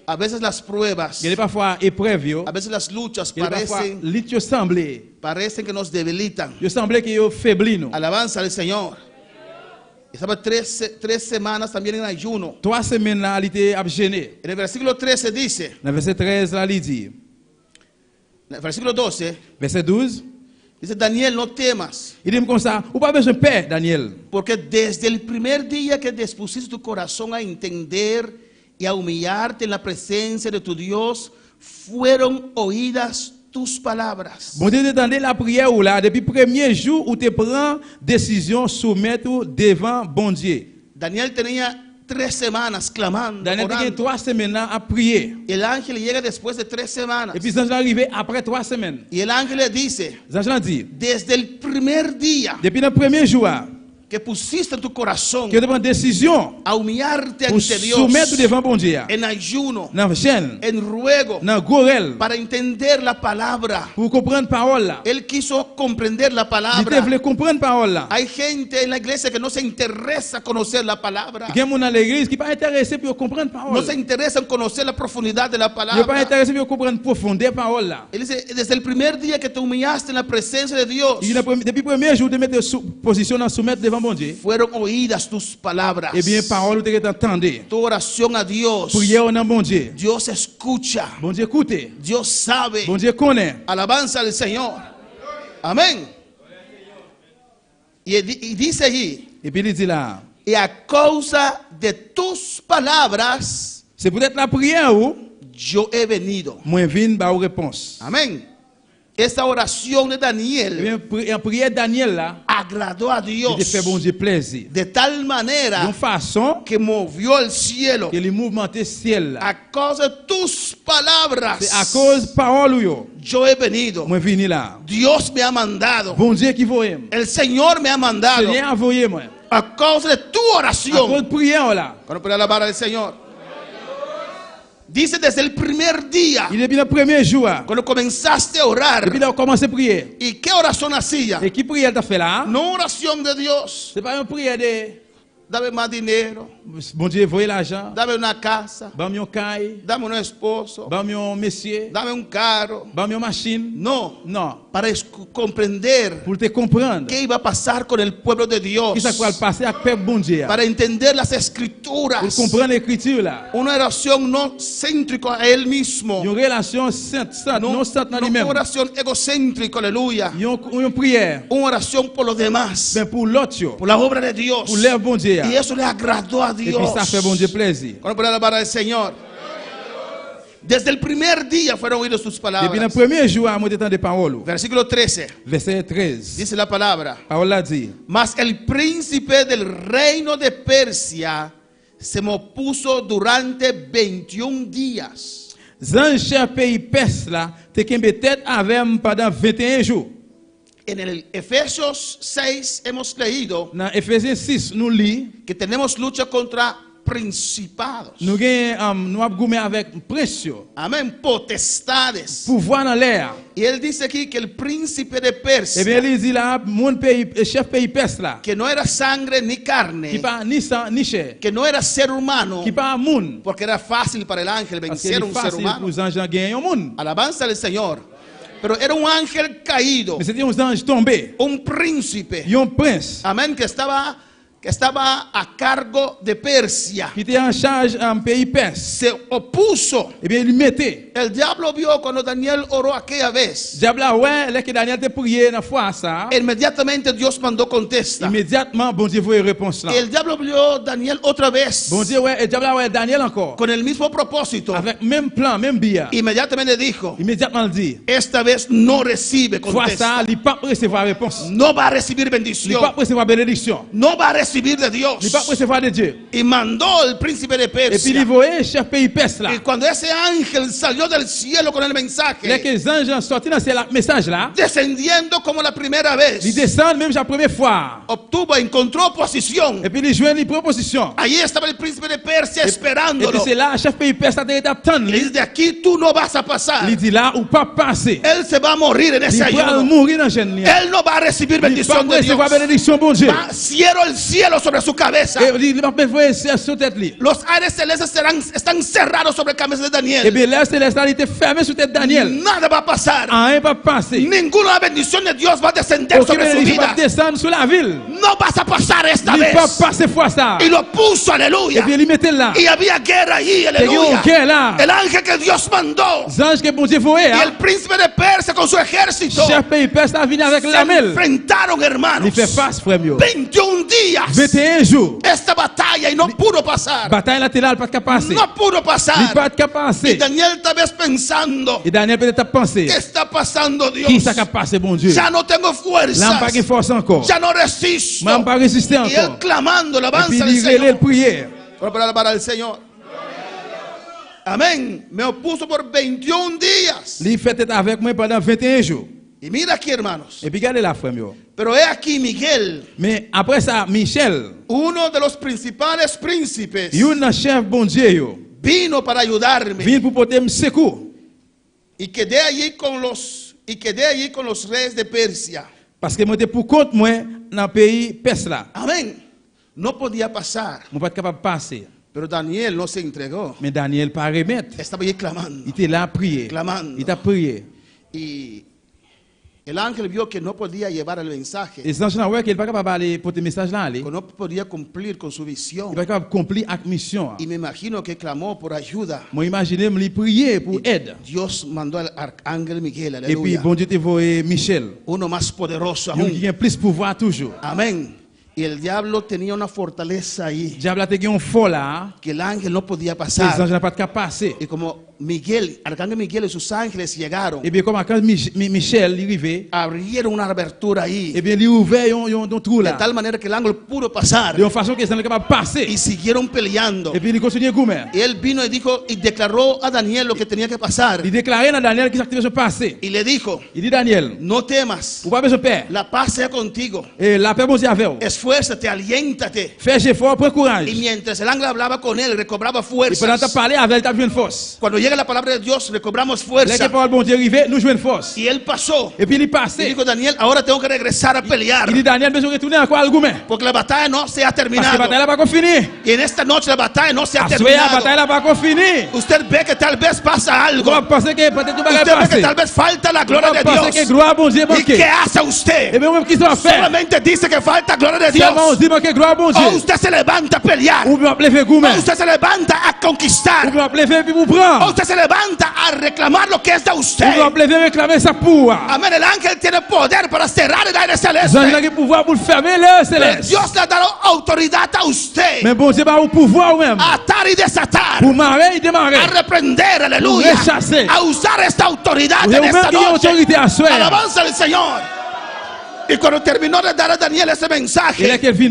S1: A veces las pruebas,
S2: Il y a parfois épreuve,
S1: a veces las luchas
S2: il y a parfois
S1: parecen,
S2: lit
S1: parecen que nos debilitan.
S2: il semblait que yo faibli nous.
S1: Alabanza al Señor. Estaba tres semanas también en ayuno.
S2: 3 semaines là, il était gêné.
S1: En el versículo 13 dice,
S2: Dans le verset 13 là, il dit,
S1: en el versículo 12,
S2: verset 12,
S1: dice, Daniel, no temas,
S2: il dit comme ça, ou pas besoin de paix, Daniel.
S1: porque desde el primer día que dispusiste tu corazón a entender y a humillarte en la presencia de tu Dios, fueron oídas tus palabras.
S2: Bon Dieu t'entendait la prière ou là, depuis le premier jour où tu prends décision soumettre devant bon Dieu.
S1: Daniel tenía 3 semanas clamando,
S2: Daniel a
S1: orando.
S2: 3 semaines là à prier.
S1: El ángel llega después de 3 semanas.
S2: Et puis Jean arrivé après 3 semaines.
S1: Y el ángel le dice,
S2: Jean dit,
S1: desde el primer día
S2: depuis le premier jour,
S1: que pusiste en tu corazón
S2: que tu prends décision
S1: a humillarte
S2: pour
S1: ante Dios,
S2: soumettre devant bon Dieu.
S1: en ayuno,
S2: Dans la chaîne,
S1: en ruego,
S2: dans gorel,
S1: para entender la palabra.
S2: pour comprendre parole là.
S1: Él quiso comprender la
S2: Il te
S1: palabra.
S2: voulait comprendre parole là.
S1: Hay gente en la iglesia que no se interesa conocer la palabra.
S2: Il y a des gens dans l'église qui ne sont pas intéressés pour comprendre
S1: No
S2: parole.
S1: se interesa en conocer la profundidad de la
S2: Ils ne sont pas
S1: palabra.
S2: intéressés pour comprendre profondeur parole là.
S1: Él dice, desde el primer día que te humillaste en la presencia de Dios,
S2: Il dit, depuis le premier jour de mettre position à soumettre devant bon Dieu.
S1: fueron oídas tus palabras.
S2: Eh bien, parole que tu entendais.
S1: Tu oración a Dios.
S2: Prière au bon Dieu.
S1: Dios escucha.
S2: Bon Dieu écoute.
S1: Dios sabe.
S2: Bon Dieu connaît.
S1: Alabanza al Señor. Amén. Y dice allí,
S2: Et puis il dit là,
S1: y a causa de tus palabras,
S2: c'est peut-être la prière où
S1: yo he venido.
S2: moi viens par réponse.
S1: Amén. Esta oración de
S2: Eh
S1: Daniel
S2: bien, en prière Daniel là,
S1: agradó a
S2: il
S1: Dios
S2: te fait bon Dieu plaisir.
S1: de tal manera
S2: D'une façon
S1: que movió el cielo
S2: que le mouvement ciel là,
S1: a causa de tus palabras.
S2: c'est à cause de parole yo,
S1: Yo he venido.
S2: moi venu là.
S1: Dios me ha mandado.
S2: Bon Dieu qui voyait.
S1: El Señor me ha mandado
S2: Seigneur a envoyé moi.
S1: a causa de tu
S2: À
S1: oración.
S2: cause de prière là.
S1: Cuando puede alabar al Señor. Dice desde el primer día,
S2: Il est bien le premier jour.
S1: cuando comenzaste a orar.
S2: Et puis là, on commence à prier.
S1: ¿Y qué oración hacía?
S2: Et qui prière t'as fait là?
S1: No oración de Dios.
S2: C'est pas une prière de
S1: Dame más dinero.
S2: bon Dieu voyez l'argent.
S1: Dame una casa.
S2: Bam yon caille.
S1: Dame un esposo.
S2: Bam yon monsieur.
S1: Dame un carro.
S2: Bam yon machine.
S1: No.
S2: Non.
S1: Para comprender
S2: Pour te comprendre.
S1: qué iba a pasar con el pueblo de Dios.
S2: Qui ça va passer avec peuple bon Dieu?
S1: Para entender las
S2: Pour
S1: escrituras.
S2: comprendre l'écriture là.
S1: Una oración no céntrica a él mismo.
S2: Une relation sainte, non sainte dans
S1: No
S2: lui-même.
S1: una oración egocéntrica, aleluya.
S2: Une prière.
S1: Una oración por los demás.
S2: Ben pour l'autre, yo.
S1: Por la obra de Dios.
S2: Pour l'œuvre bon Dieu.
S1: Y eso le agradó a
S2: Et
S1: Dios.
S2: puis ça fait bon Dieu plaisir.
S1: Cuando puede alabar al Señor. Desde el primer día fueron oídas sus
S2: Depuis le
S1: palabras.
S2: premier jour, à moi de temps de parole.
S1: Versículo 13.
S2: Verset 13.
S1: Dice la palabra.
S2: Parole là dit.
S1: Mas el príncipe del reino de Persia se me opuso durante 21 días.
S2: Zan cher pays Perse là, te kembe tête avec pendant 21 jours.
S1: En el Efesios 6 hemos leído
S2: Dans Ephésiens 6, nous lit,
S1: que tenemos lucha contra principados.
S2: nous avons nous goumé avec pression,
S1: Amén. Potestades.
S2: pouvoir dans l'air.
S1: Y él dice aquí que el príncipe de
S2: Eh bien,
S1: Persia,
S2: il dit là, mon pays, chef pays Perse là,
S1: que no era sangre ni
S2: qui
S1: carne,
S2: pas ni sang ni chair,
S1: que no era ser humano,
S2: qui pas moun,
S1: porque era fácil para el ángel
S2: parce que
S1: vencer a
S2: c'est
S1: un ser
S2: facile
S1: humano.
S2: pour les anges gagner un moun.
S1: Alabanza al Señor. Pero era un ángel caído,
S2: Mais c'était un ange tombé,
S1: un príncipe,
S2: un prince
S1: amén, que estaba a cargo de Persia.
S2: qui était en charge en pays Perse.
S1: Se opuso.
S2: Eh bien, il mettait.
S1: El diablo vio cuando Daniel oró aquella vez.
S2: Diable là, ouais, là que Daniel te prié dans fois ça,
S1: Inmediatamente Dios mandó contesta.
S2: immédiatement, bon Dieu voit une réponse là.
S1: El diablo vio Daniel otra vez
S2: Bon Dieu, ouais, et diable là, ouais, Daniel encore.
S1: con el mismo propósito.
S2: Avec même plan, même billet.
S1: Inmediatamente dijo,
S2: Immédiatement, il dit,
S1: esta vez no recibe
S2: fois
S1: contesta.
S2: ça, il ne peut pas recevoir réponse.
S1: No va a recibir
S2: Il ne peut
S1: bendición.
S2: pas recevoir bénédiction.
S1: No va a recibir recibir de Dios.
S2: Il pas recevoir de Dieu.
S1: Y mandó el príncipe de
S2: Et puis il
S1: Persia.
S2: voyait chef pays perse là.
S1: Y cuando ese ángel salió del cielo con el
S2: Là
S1: mensaje,
S2: que les anges sont sortis dans ce message là,
S1: descendiendo como la primera
S2: ils
S1: vez,
S2: descendent même la première fois.
S1: encontró posición.
S2: Et puis ils joignent les propositions.
S1: Allí estaba el príncipe de Persia
S2: Et puis
S1: esperándolo.
S2: c'est là, chef pays perse a été attendre.
S1: Y le dice, de aquí tú no vas a pasar.
S2: Il dit là ou pas passer.
S1: Él se va a morir en ese
S2: Il va
S1: ayuno.
S2: mourir dans jeune là.
S1: Él no va a recibir
S2: Il va
S1: bendición de Dios.
S2: recevoir bénédiction bon Dieu.
S1: Cierro el cielo sobre su cabeza.
S2: Et il va faire sur tête lui.
S1: Los aires celestes están cerrados sobre la cabeza de
S2: Et
S1: Daniel.
S2: bien là céleste il était fermé sur tête Daniel.
S1: Nada va a pasar.
S2: Rien va passer.
S1: Ninguna bendición de Dios va a descender
S2: Aucune
S1: sobre su
S2: bénédiction va
S1: vida.
S2: descendre sur la ville.
S1: No vas a pasar esta
S2: Il
S1: vez.
S2: va passer fois ça.
S1: Y lo puso,
S2: Et
S1: aleluya.
S2: bien il mettait là.
S1: Y había guerra allí,
S2: Il y a
S1: aleluya.
S2: une guerre là.
S1: El ángel que Dios mandó
S2: Les anges que bon Dieu voyait.
S1: y el príncipe de Persia con su ejército
S2: Chef pays perse a venu avec
S1: se
S2: la mêle.
S1: enfrentaron, hermanos.
S2: Il fait face frère mio.
S1: 21 días
S2: 21 jours.
S1: esta batalla y no pudo pasar.
S2: Bataille latérale pas capable passer.
S1: No pudo
S2: Il
S1: pasar.
S2: pas capable
S1: Y
S2: passer.
S1: Daniel tal vez pensando,
S2: Et Daniel peut-être a pensé.
S1: ¿qué está pasando, Dios?
S2: Qui ça capable passer bon Dieu?
S1: Ya no tengo
S2: Là
S1: fuerzas.
S2: pas de force encore.
S1: Ya no resisto.
S2: Même pas résister
S1: Y él
S2: encore.
S1: clamando,
S2: Et puis
S1: alabanza al
S2: il relève
S1: Señor.
S2: prière.
S1: Para alabar al Señor. Amén. Me opuso por 21 días.
S2: Il fait tête avec moi pendant 21 jours.
S1: Y mira aquí, hermanos.
S2: Et puis regardez la frère mio.
S1: Pero he aquí Miguel,
S2: Mais après ça, Michel,
S1: uno de los principales príncipes,
S2: un chef bon Dieu, yo,
S1: vino para ayudarme.
S2: vient pour porter me secours.
S1: Y quedé allí con los reyes de Persia.
S2: Parce que moi j'étais pour compte moi dans le pays perse là.
S1: Amén. No podía pasar.
S2: Moi pas capable de passer.
S1: Pero Daniel no se entregó.
S2: Mais Daniel pas remettre.
S1: Estaba allí clamando.
S2: Il était là à prier.
S1: Clamando.
S2: Il t'a prié.
S1: Y el ángel vio que no podía llevar el mensaje,
S2: Et c'est dans ouais qu'il pas capable d'aller porter message là aller.
S1: que no podía cumplir con su
S2: Il
S1: visión.
S2: pas capable accomplir avec mission.
S1: Y me imagino que clamó por ayuda.
S2: Moi imaginer me prier pour aide.
S1: Dios mandó al arcángel Miguel,
S2: Et puis
S1: aleluya.
S2: bon Dieu te voyé Michel.
S1: Uno más poderoso
S2: Il
S1: aún.
S2: y a plus pouvoir toujours.
S1: Amén. Y el diablo tenía una fortaleza ahí
S2: Diable a te un fort là.
S1: que el ángel no podía
S2: Les
S1: pasar.
S2: anges n'ont pas capable passer.
S1: Y como Miguel, arcángel Miguel y sus ángeles llegaron,
S2: Et bien comme quand Michel est arrivé,
S1: abrieron una abertura ahí,
S2: et bien il ouvert un trou
S1: de
S2: là.
S1: tal manera que el ángel pudo pasar.
S2: De une façon que ça n'est capable de passer.
S1: Y siguieron peleando.
S2: Et puis il continue à goumer.
S1: Y él vino y dijo y declaró a Daniel lo que tenía que pasar.
S2: Il déclarait à Daniel qui s'activait se passer.
S1: Y le dijo,
S2: Il dit Daniel,
S1: no temas,
S2: vous pas besoin de peur.
S1: la paz sea contigo.
S2: Et la paix bon Dieu avec vous.
S1: Esfuérzate, aliéntate.
S2: Fais effort, prends
S1: Y
S2: courage.
S1: mientras el ángel hablaba con él, recobraba
S2: Et pendant que tu
S1: fuerzas.
S2: parlé avec, tu as une force.
S1: Cuando llega la palabra de Dios, recobramos
S2: Là que
S1: fuerza.
S2: parole bon Dieu arrivé, nous jouons une force.
S1: Y él pasó.
S2: Et puis il est
S1: Y
S2: passé.
S1: dijo, Daniel, ahora tengo que regresar a pelear.
S2: Il dit Daniel, besoin de retourner encore à goumer.
S1: Porque la batalla no se ha
S2: Parce que la
S1: terminado.
S2: bataille là pas encore fini.
S1: Y en esta noche la batalla no se ha
S2: À ce moment la
S1: terminado.
S2: bataille là pas encore fini.
S1: Usted ve que tal vez pasa algo.
S2: On va penser que peut-être tout va
S1: Usted ve que
S2: passer.
S1: tal vez falta la
S2: On
S1: gloria
S2: va
S1: de
S2: penser que
S1: Dios.
S2: gloire bon Dieu
S1: ¿Y
S2: manque.
S1: qué hace
S2: Et
S1: usted?
S2: bien même qui ça va faire?
S1: Solamente dice que falta gloria de Dios.
S2: Seulement on dit que gloire bon
S1: O
S2: Dieu.
S1: usted se levanta a pelear.
S2: Ou bien lever goumer.
S1: O usted se levanta a
S2: Ou
S1: conquistar.
S2: bien lever puis vous
S1: O
S2: prendre.
S1: usted se levanta a reclamar lo que es de
S2: Ou
S1: usted.
S2: bien lever réclamer sa pour.
S1: Amén. El ángel tiene poder para cerrar el aire
S2: Les anges
S1: celeste.
S2: ont pouvoir pour fermer le céleste.
S1: Dios le ha dado autoridad a usted.
S2: Mais bon Dieu va au pouvoir même.
S1: A atar y desatar.
S2: Pour marrer et démarrer.
S1: A reprender, aleluya.
S2: Rechazar.
S1: A usar esta autoridad
S2: Vous
S1: en
S2: avez
S1: esta
S2: même qui a
S1: noche.
S2: autorité à soi.
S1: Alabanza al Señor. Y cuando terminó de dar a Daniel ese
S2: Et là
S1: mensaje,
S2: qu'elle vient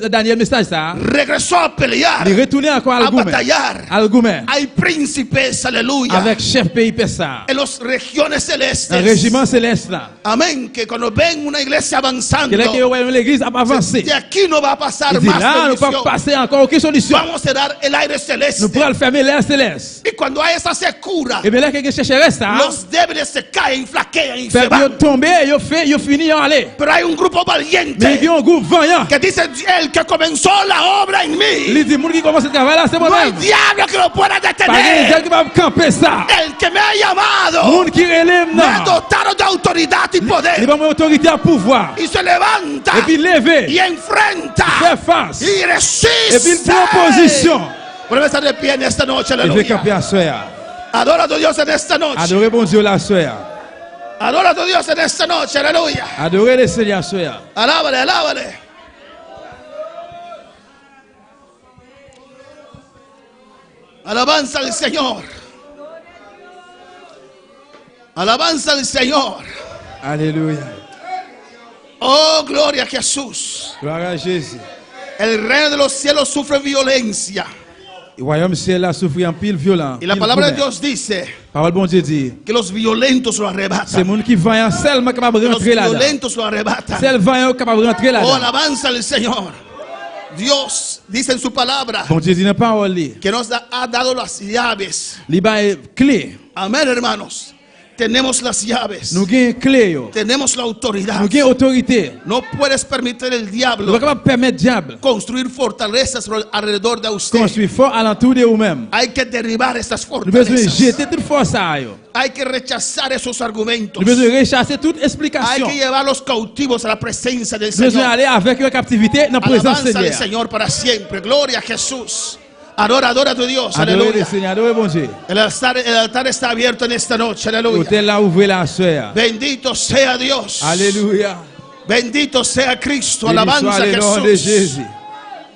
S2: Daniel message ça.
S1: regresó a pelear,
S2: Il retourne encore
S1: a
S2: al goumer.
S1: batallar.
S2: Al goumer.
S1: Hay príncipes, aleluya,
S2: Avec chef pays persa.
S1: en las regiones
S2: Un
S1: celestes.
S2: régiment céleste là.
S1: Amén. Que cuando ven una iglesia avanzando,
S2: Que là que l'église a avancé.
S1: de aquí no va a pasar
S2: Il dit
S1: más
S2: là, nous pas
S1: bendición.
S2: passer encore aucune solution.
S1: Vamos a cerrar el aire
S2: Nous
S1: celeste.
S2: pourrons fermer l'air céleste.
S1: Y cuando hay esa secura,
S2: Et bien là, quelqu'un chercherait ça.
S1: los débiles se caen, flaquean y se
S2: Fait bien
S1: van.
S2: tomber, il finit en aller.
S1: Pero hay un grupo
S2: Mais il y
S1: valiente
S2: a un groupe vaillant.
S1: que dice, el que comenzó la obra en mí,
S2: Il dit, moun qui commence à travailler là, c'est
S1: no hay
S2: moi-même.
S1: diablo que lo pueda
S2: Pas de gens
S1: detener.
S2: qui va camper ça.
S1: El que me ha llamado
S2: Moun qui relève
S1: me ha
S2: non.
S1: dotado de autoridad y
S2: Il
S1: poder.
S2: va me autorité à pouvoir.
S1: Y se levanta
S2: Et puis lever,
S1: y enfrenta
S2: faire face.
S1: y
S2: Et
S1: resiste.
S2: puis proposition.
S1: Podemos estar de pie en esta noche,
S2: Et je vais
S1: aleluya.
S2: camper à soya.
S1: Adora a tu Dios en esta noche.
S2: Adorer bon Dieu la soya.
S1: Adora a tu Dios en esta noche, aleluya.
S2: Adorer le Seigneur soya.
S1: Alábale, alábale. Alabanza al Señor. Alabanza al Señor.
S2: Alléluia.
S1: Oh, gloria a Jesús.
S2: Gloire à Jésus.
S1: El reino de los cielos sufre violencia.
S2: Le royaume ciel a souffert en pile violent.
S1: Y la palabra de Dios dice
S2: Parole bon Dieu dit,
S1: que los violentos lo
S2: c'est
S1: arrebatan.
S2: monde qui vaillant seulement capable de
S1: Los
S2: rentrer là-dedans.
S1: violentos lo arrebatan.
S2: Seul vaillant capable de rentrer
S1: Oh,
S2: là-dedans.
S1: alabanza al Señor. Dios dice en su palabra
S2: Bon Dieu dit dans la parole,
S1: que nos ha dado las llaves.
S2: il ba clé.
S1: Amén, hermanos. Tenemos las llaves.
S2: Nous gagne clé yo.
S1: Tenemos la autoridad.
S2: Nous gagne autorité.
S1: No puedes permitir el
S2: Nous
S1: diablo
S2: pas capable permettre diable
S1: construir fortalezas alrededor de usted.
S2: construire fort alentour de vous-même.
S1: Hay que derribar estas
S2: Nous besoin
S1: fortalezas.
S2: jeter toute force à yo.
S1: Hay que rechazar esos argumentos.
S2: Nous besoin rechasser toute
S1: Hay
S2: explication.
S1: que llevar los cautivos a la presencia del
S2: Nous besoin
S1: Señor.
S2: aller avec la captivité dans la présence
S1: Alabanza al
S2: Seigneur.
S1: Señor para siempre. Gloria a Jesús. Adora, adora a tu Dios.
S2: Adorez le
S1: Aleluya.
S2: Seigneur, adorez bon Dieu.
S1: El altar está abierto en esta noche. Aleluya.
S2: L'hôtel là ouvert la soeur.
S1: Bendito sea Dios.
S2: Alléluia.
S1: Bendito sea Cristo.
S2: Béni
S1: Alabanza
S2: soit
S1: a
S2: le nom de
S1: Jesús.
S2: Jésus.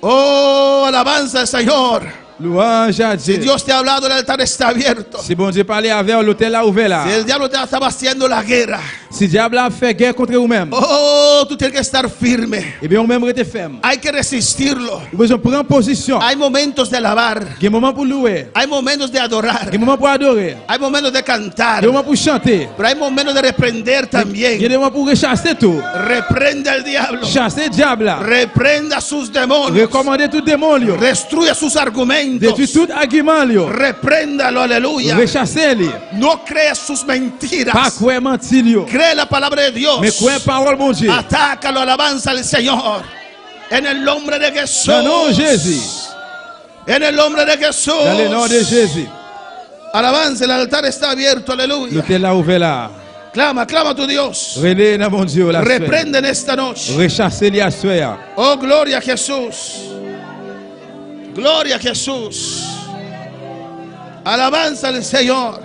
S1: Oh, alabanza al Señor.
S2: Louange à
S1: Si
S2: Dieu.
S1: Dios te ha hablado, el altar está abierto.
S2: Si bon Dieu parlait avec l'hôtel là ouvert là.
S1: Si el diablo te estaba haciendo la guerra,
S2: Si diable a fait guerre contre vous-même,
S1: oh, tú tienes que estar firme.
S2: eh bien vous-même restez ferme.
S1: Hay que resistirlo.
S2: Vous besoin prendre position.
S1: Hay momentos de alabar.
S2: Il y a un moment pour louer.
S1: Hay momentos de adorar.
S2: Il y a un moment pour adorer.
S1: Hay momentos de
S2: Il
S1: cantar.
S2: y a un moment pour chanter.
S1: Pero hay momentos de reprender
S2: Il y a
S1: también.
S2: des moments pour rechasser tout.
S1: Reprende al diablo.
S2: Chasser diable là.
S1: Reprenda sus demonios.
S2: Recommander tout démon là.
S1: Destruya sus argumentos.
S2: Détruire tout argument là.
S1: Repréndalo, aleluya.
S2: Rechasser lui.
S1: No creas sus
S2: Pas
S1: mentiras.
S2: croire mentir yo.
S1: Cree la palabra de Dios.
S2: Mais croire parole mon Dieu.
S1: Atácalo, alabanza al Señor. En el nombre de Jesús.
S2: Dans le nom de Jésus.
S1: En el nombre de Jesús.
S2: Dans le nom de Jésus.
S1: Alabanza, el altar está abierto, aleluya.
S2: L'hôtel là ouvert là.
S1: Clama, clama a tu Dios.
S2: Relais dans mon Dieu la soeur.
S1: Reprende en esta noche.
S2: Rechasser lui à soeur.
S1: Oh, gloria a Jesús. Gloria a Jesús. Alabanza al Señor.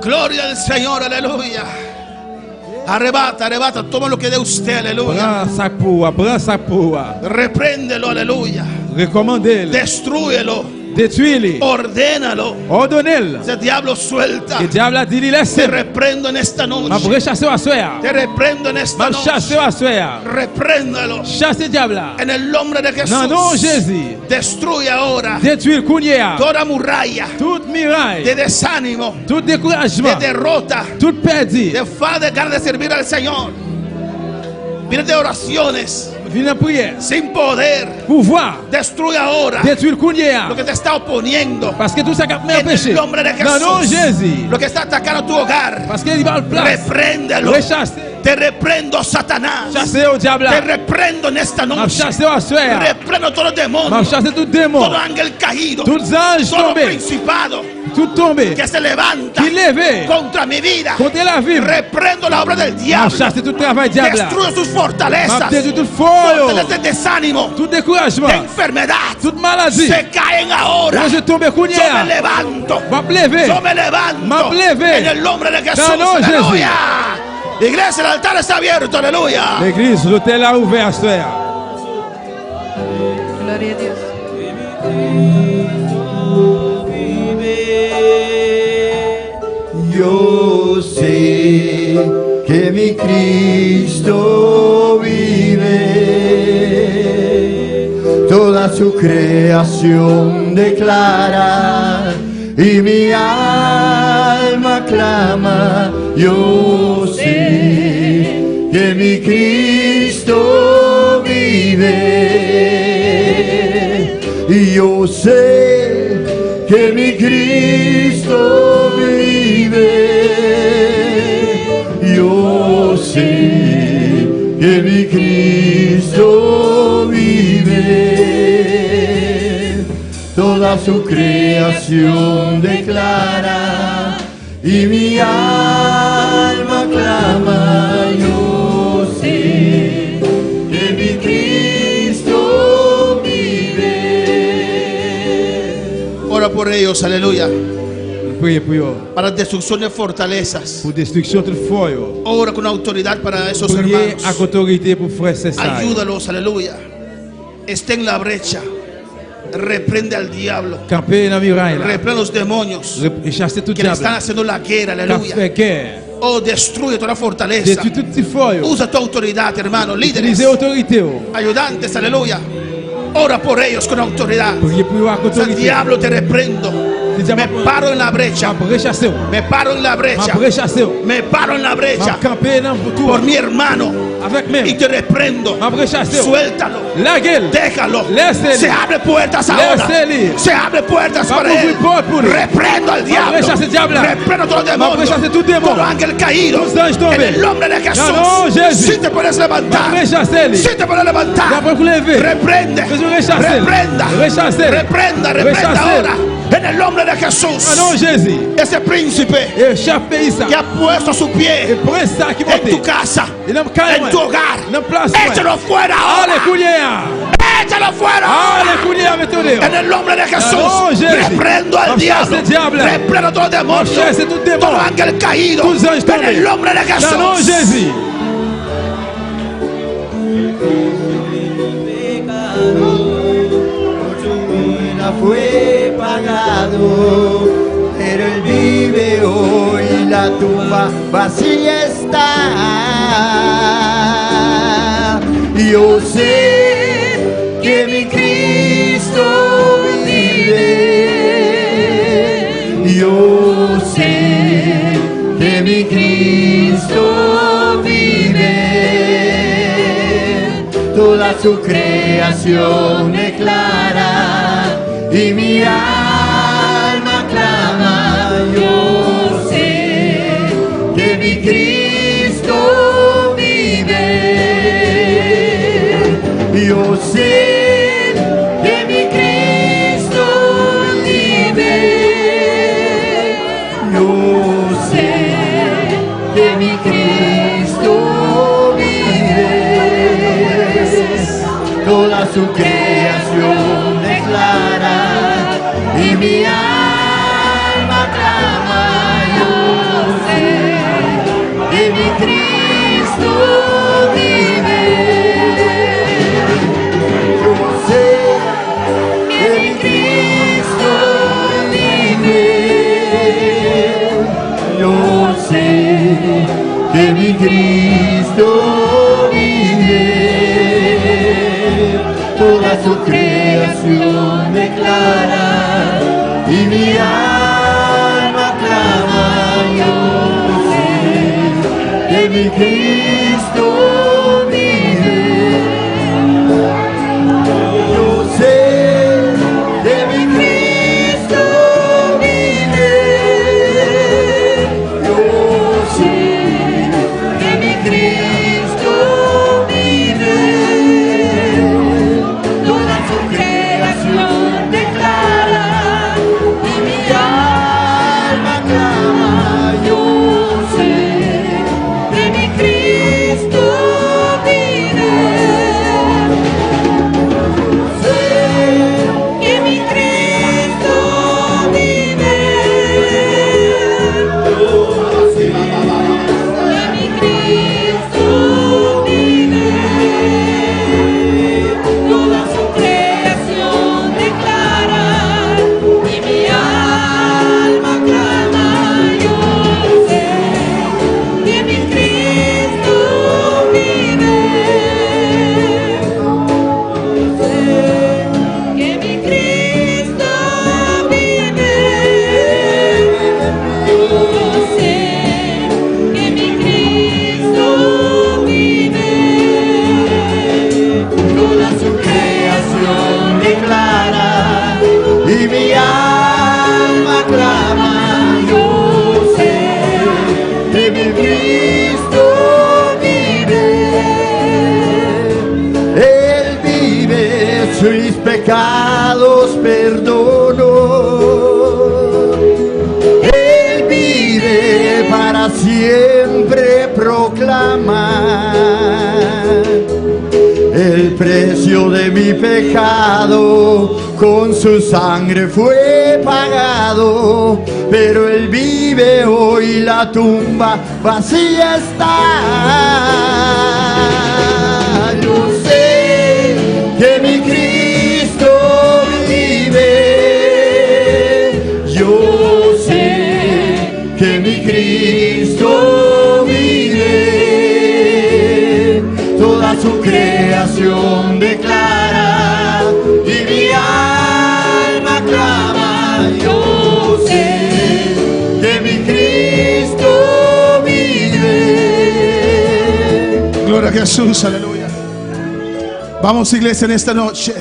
S1: Gloria al Señor, aleluya. Arrebata, arrebata, toma lo que dé usted, aleluya.
S2: Prends sac pour prends sac pour
S1: Repréndelo, aleluya.
S2: recommandez-le.
S1: Destrúyelo,
S2: Détruis-le.
S1: ordénalo.
S2: Ordonnez-le.
S1: Ese diablo suelta.
S2: Que diable a dit il laisse.
S1: Te reprendo en esta
S2: M'a
S1: noche.
S2: rechasser à soeur.
S1: Te reprendo en esta
S2: M'a
S1: noche.
S2: chasser à soeur.
S1: Repréndalo
S2: Chasse diable là.
S1: en el nombre de Jesús.
S2: Dans le nom de Jésus.
S1: Destruye ahora
S2: Détruis le Kounia.
S1: toda muralla
S2: Toute
S1: de
S2: miraille.
S1: desánimo,
S2: Tout découragement.
S1: de derrota,
S2: Toute perdu.
S1: de falta de ganas de servir al Señor. Viene de oraciones
S2: Viens en prière.
S1: sin poder.
S2: Pouvoir.
S1: Destruye ahora
S2: Détruis le Kounia.
S1: lo que te está oponiendo
S2: Parce que tout ça qui a
S1: en
S2: empêché.
S1: el nombre de
S2: Dans le nom de
S1: Jesús.
S2: Jésus.
S1: Lo que está atacando tu hogar,
S2: Parce qu'il va le place.
S1: repréndelo.
S2: Rechasse.
S1: Te reprendo, Satanás.
S2: Chasser au diable
S1: Te
S2: là.
S1: reprendo en esta
S2: M'a
S1: noche.
S2: chassé à soeur.
S1: Reprendo todos los
S2: M'a
S1: demonios,
S2: chassé tout démon.
S1: todo ángel caído,
S2: Tous anges
S1: todo
S2: tombés.
S1: principado
S2: Tout tombé.
S1: que se levanta
S2: Qui levé.
S1: contra mi vida.
S2: Contre la vie.
S1: Reprendo la obra del
S2: M'a
S1: diablo.
S2: chassé tout travail diable là.
S1: Destruyo sus
S2: M'a
S1: fortalezas.
S2: détruit tout foyer.
S1: Fortalezas de desánimo,
S2: Tout découragement.
S1: de enfermedad.
S2: Toute maladie.
S1: Se caen ahora.
S2: Moi je tombe
S1: Yo me
S2: Kounia.
S1: levanto.
S2: M'a levé.
S1: Yo me levanto.
S2: M'a levé.
S1: En el nombre de Jesús.
S2: Dans le nom de
S1: Aleluya. Iglesia, el altar está abierto. Aleluya.
S2: L'église, l'hôtel a ouvert à soeur.
S3: Gloria a Dios.
S4: Yo sé que mi Cristo vive, toda su creación declara y mi alma clama. Yo sé que mi Cristo vive, y yo sé que mi Cristo vive. Yo sé que mi Cristo vive, toda su creación declara y mi alma clama. Yo sé que mi Cristo vive.
S1: Ora por ellos. Aleluya.
S2: Priez pour eux.
S1: Para destrucción de fortalezas.
S2: Pour destruction de tout foyer.
S1: Ora con autoridad para esos
S2: Priez
S1: hermanos.
S2: avec autorité pour frère César.
S1: Ayúdalos, aleluya. Esté en la brecha. Reprende al diablo.
S2: Camper dans la muraille là.
S1: Reprende los demonios
S2: Et chasser tout
S1: que le
S2: diable.
S1: están haciendo la guerra.
S2: Qui
S1: Aleluya.
S2: fait guerre.
S1: Oh, destruye toda fortaleza.
S2: Détruis tout petit fort.
S1: Usa tu autoridad, hermano. Líderes,
S2: Utilisez autorité.
S1: ayudantes, aleluya. Ora por ellos con autoridad.
S2: Priez pour eux avec
S1: Al
S2: autorité.
S1: diablo te reprendo. Me paro en la brecha.
S2: M'a rechasser.
S1: Me paro en la
S2: M'a
S1: brecha.
S2: rechasser.
S1: Me paro en la
S2: M'a
S1: brecha
S2: camper dans pour
S1: por
S2: tout.
S1: mi hermano
S2: Avec
S1: y
S2: même.
S1: te reprendo.
S2: M'a rechasser.
S1: Suéltalo.
S2: La gueule.
S1: Déjalo.
S2: Laissez-le.
S1: Se abre puertas ahora.
S2: Laissez-le.
S1: Se abre puertas
S2: Va
S1: para
S2: a
S1: él.
S2: abrir porte pour lui.
S1: Reprendo al diablo.
S2: rechacer diable.
S1: Reprendo todo
S2: Va a
S1: demonio.
S2: rechacer tout démon.
S1: Todo ángel caído.
S2: Tous anges
S1: En
S2: tombés.
S1: el nombre de Jesús.
S2: Dans le nom de Jésus.
S1: Si te puedes
S2: M'a
S1: levantar.
S2: rechasser.
S1: Si te puedes
S2: Va
S1: levantar.
S2: pour vous lever.
S1: Reprende.
S2: Fais-nous rechasser.
S1: Reprenda.
S2: Rechasser.
S1: Reprenda. Reprenda
S2: Rechasser.
S1: ahora. En el nombre de Jesús.
S2: Au nom de Jésus.
S1: Ese príncipe
S2: Et chaque pays ça.
S1: que ha puesto su
S2: Et
S1: pie
S2: prince ça qui
S1: en tu
S2: monte.
S1: casa,
S2: Et dans le calme.
S1: en tu hogar,
S2: Dans le place.
S1: échalo fuera ahora.
S2: Alléluia.
S1: Échalo fuera.
S2: Alléluia avec ton Dieu.
S1: En el nombre de Jesús,
S2: nom de Jésus.
S1: reprendo al
S2: Chasser
S1: diablo,
S2: diable.
S1: reprendo todo demonio,
S2: Chasser tout démon.
S1: todo ángel caído,
S2: Tous anges
S1: en
S2: tombés.
S1: el nombre de
S2: Dans le nom de
S1: Jesús.
S2: Jésus.
S4: Fue pagado, pero él vive hoy, la tumba vacía está. Yo sé que mi Cristo vive. Yo sé que mi Cristo vive. Toda su creación declara y mi alma clama. Yo sé que mi Cristo vive. Yo sé que mi Cristo vive. Yo sé que mi Cristo vive. Toda su creación declara y mi alma clama. Yo sé que mi Cristo vive. Yo sé que mi Cristo vive. Yo sé que mi Cristo vive. Toda su creación declara y mi alma clama. Yo sé que mi Cristo vive. Yo sé que mi Cristo vive. Yo sé que mi Cristo vive. Toda su creación declara y mi alma clama. Yo sé que mi Cristo vive. Sé que mi Cristo vive. Yo sé que mi Cristo vive. Toda su creación declara y mi alma clama. Yo sé que mi Cristo vive. Sé que mi Cristo vive. Yo sé que mi Cristo vive. Toda su creación declara y mi alma clama. Yo sé que mi Cristo vive. Él vive, sus pecados perdono. Él vive para siempre proclamar el precio de mi pecado. Con su sangre fue pagado, pero él vive hoy, la tumba vacía está. Yo sé que mi Cristo vive. Cristo vive, toda su creación declara y mi alma clama. Yo sé que mi Cristo vive.
S1: Gloria a Jesús, aleluya. Vamos, iglesia, en esta noche.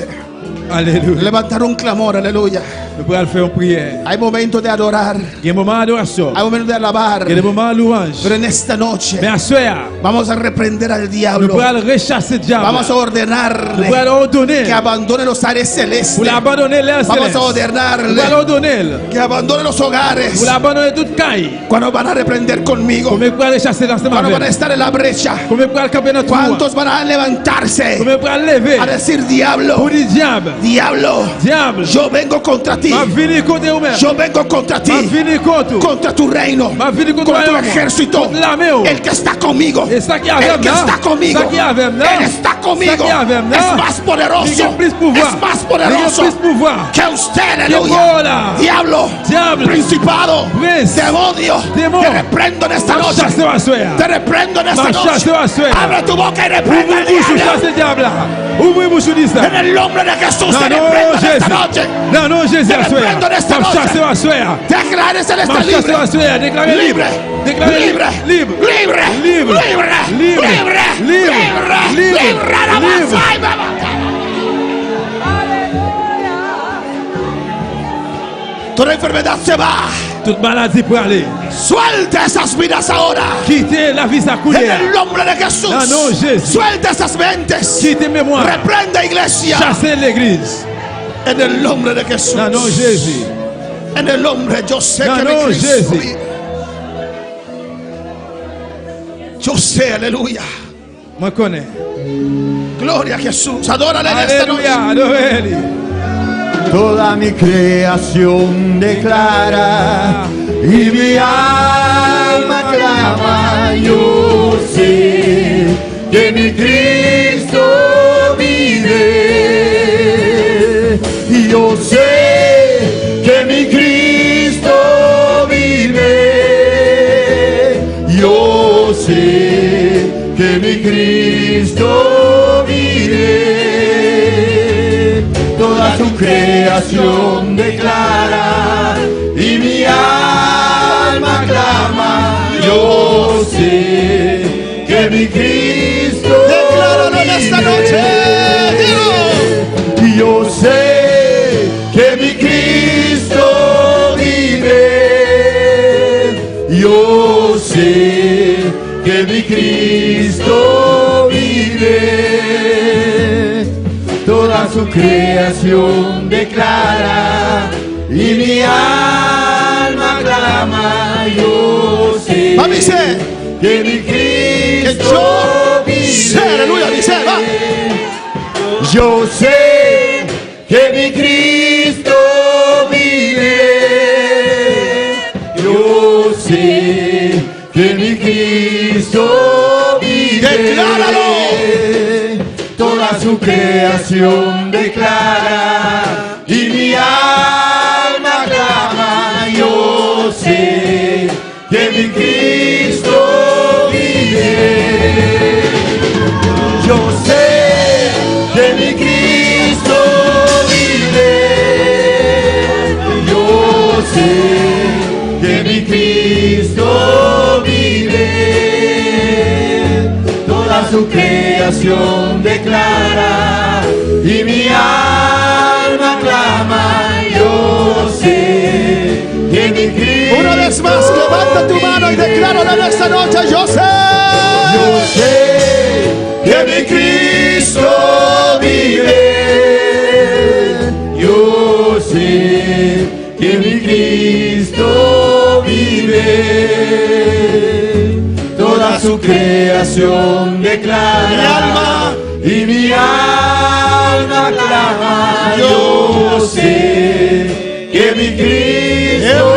S2: Alléluia.
S1: Levantar un clamor, aleluya.
S2: Nous pourrons faire une prière.
S1: Hay momentos de adorar,
S2: Il y a un moment d'adoration.
S1: hay momentos de alabar,
S2: Il y a des moments de louange.
S1: pero en esta noche
S2: Mais à ce soir,
S1: vamos a reprender al
S2: nous
S1: diablo.
S2: pourrons rechasser le diable.
S1: Vamos a
S2: Nous
S1: ordenarle
S2: pourrons ordonner.
S1: que abandone los aires
S2: Pour
S1: celestes.
S2: l'abandonner l'air
S1: Vamos
S2: céleste.
S1: a
S2: Nous
S1: ordenarle
S2: pourrons ordonner.
S1: que abandone los hogares.
S2: Pour l'abandonner toute caille.
S1: Cuando van a reprender conmigo,
S2: Combien pourrons rechasser dans ce
S1: cuando van a
S2: matin?
S1: estar en la brecha,
S2: Combien pourrons camper notre roi?
S1: ¿cuántos van a levantarse
S2: Combien pourrons lever?
S1: a decir, diablo,
S2: Pour dire diable.
S1: diablo,
S2: Diable.
S1: yo vengo contra ti,
S2: Ma venir contre vous-même.
S1: yo vengo contra
S2: Ma
S1: ti,
S2: venir contre.
S1: contra tu reino,
S2: Ma venir contre
S1: contra tu
S2: moi.
S1: ejército,
S2: Contre l'armée.
S1: el que está conmigo,
S2: Et ça qui
S1: el
S2: avec
S1: que
S2: là.
S1: está conmigo,
S2: Ça qui avec
S1: él
S2: là.
S1: está conmigo,
S2: Ça qui avec là.
S1: es más
S2: Il
S1: poderoso,
S2: y a plus pouvoir.
S1: es más
S2: Il y a
S1: poderoso
S2: plus pouvoir.
S1: que usted,
S2: Que
S1: aleluya,
S2: voilà.
S1: diablo,
S2: Diable.
S1: principado,
S2: Prince.
S1: demonio,
S2: Démon.
S1: te reprendo en esta
S2: Ma
S1: noche,
S2: chasse à soir.
S1: te reprendo en esta
S2: Ma
S1: noche,
S2: chasse à soir.
S1: abre tu boca y reprende
S2: Ouvrez
S1: al
S2: bouche,
S1: diablo,
S2: chasse le diable. Ouvrez bouche, dis ça.
S1: en el nombre de Jesús,
S2: Non,
S1: te
S2: non,
S1: reprendo en esta
S2: Jésus.
S1: noche,
S2: Non, non, Jésus
S1: Te
S2: à soir.
S1: reprendo en esta
S2: Ma
S1: noche.
S2: chasse à soir.
S1: declares en
S2: Ma
S1: esta
S2: chasse
S1: libre,
S2: à soir. Déclarez libre. Déclarez
S1: libre,
S2: libre.
S1: libre,
S2: Libre.
S1: libre,
S2: Libre.
S1: libre,
S2: Libre.
S1: libre,
S2: Libre.
S1: la
S2: Libre.
S1: masa y baba. Toda enfermedad se va.
S2: Toute maladie pour aller.
S1: Suelta esas vidas ahora.
S2: Quittez la vie à
S1: En
S2: couler.
S1: el nombre de Jesús.
S2: Ah, no, Jesús.
S1: Suelta esas mentes.
S2: Quittez mémoire.
S1: Reprenda, iglesia.
S2: Chassez l'église.
S1: En el nombre de Jesús.
S2: Non, non, Jésus.
S1: En el nombre, yo sé
S2: No,
S1: que
S2: no,
S1: mi Cristo
S2: Jesús.
S1: vive. Yo sé, aleluya.
S2: Moi connais.
S1: Gloria a Jesús. Adórale en esta noche.
S2: Alléluia. Adorez-le.
S4: Toda mi creación declara y mi alma clama. Yo sé que mi Cristo vive. Y yo sé que mi Cristo vive. Yo sé que mi Cristo vive. Toda su creación declara y mi alma clama. Yo sé que mi Cristo
S1: Decláralo en esta noche.
S4: y yo sé que mi Cristo vive. Yo sé que mi Cristo vive. Toda su creación declara y mi alma clama. Yo sé
S1: Va, dice,
S4: que mi
S1: que
S4: Cristo
S1: yo
S4: vive.
S1: sé, aleluya, dice, va.
S4: Yo sé que mi Cristo vive. Yo sé que mi Cristo vive.
S1: Decláralo.
S4: Toda su creación declara y mi alma clama. Yo sé que mi Cristo vive. Yo sé que mi Cristo vive. Yo sé que mi Cristo vive. Toda su creación declara y mi alma clama. Yo sé que mi Cristo
S1: Una vez más, levanta tu mano y decláralo en esta noche. Yo sé.
S4: Yo sé que mi Cristo vive. Yo sé que mi Cristo vive. Toda su creación declara
S1: Mi alma.
S4: y mi alma clama. Yo sé que mi Cristo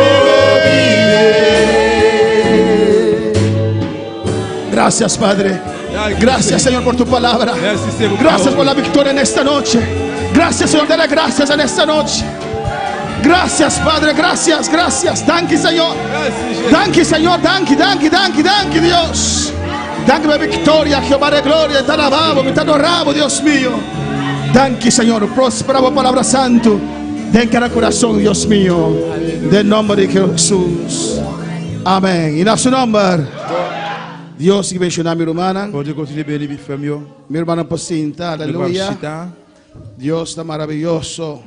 S4: vive.
S1: Gracias, Padre. Gracias, Señor, por tu palabra.
S2: Merci, Seigneur.
S1: Gracias por la victoria en esta noche. Gracias, Señor, dale gracias en esta noche. Gracias, Padre, gracias, gracias. Danke, Señor. Danke, Señor, danke, danke, danke, danke, Dios. Danke por victoria, Jehová de gloria. Te alabamos, te adoramos, Dios mío. Danke, Señor. Prosperamos palabra santo. Den cada corazón, Dios mío. Del nombre de Jesús. Amén. Y en su nombre. Dios y bendiga a mi hermana.
S2: Bon Dieu continue bénir mes frères.
S1: Mi hermana Pacinta, aleluya. Dios está maravilloso.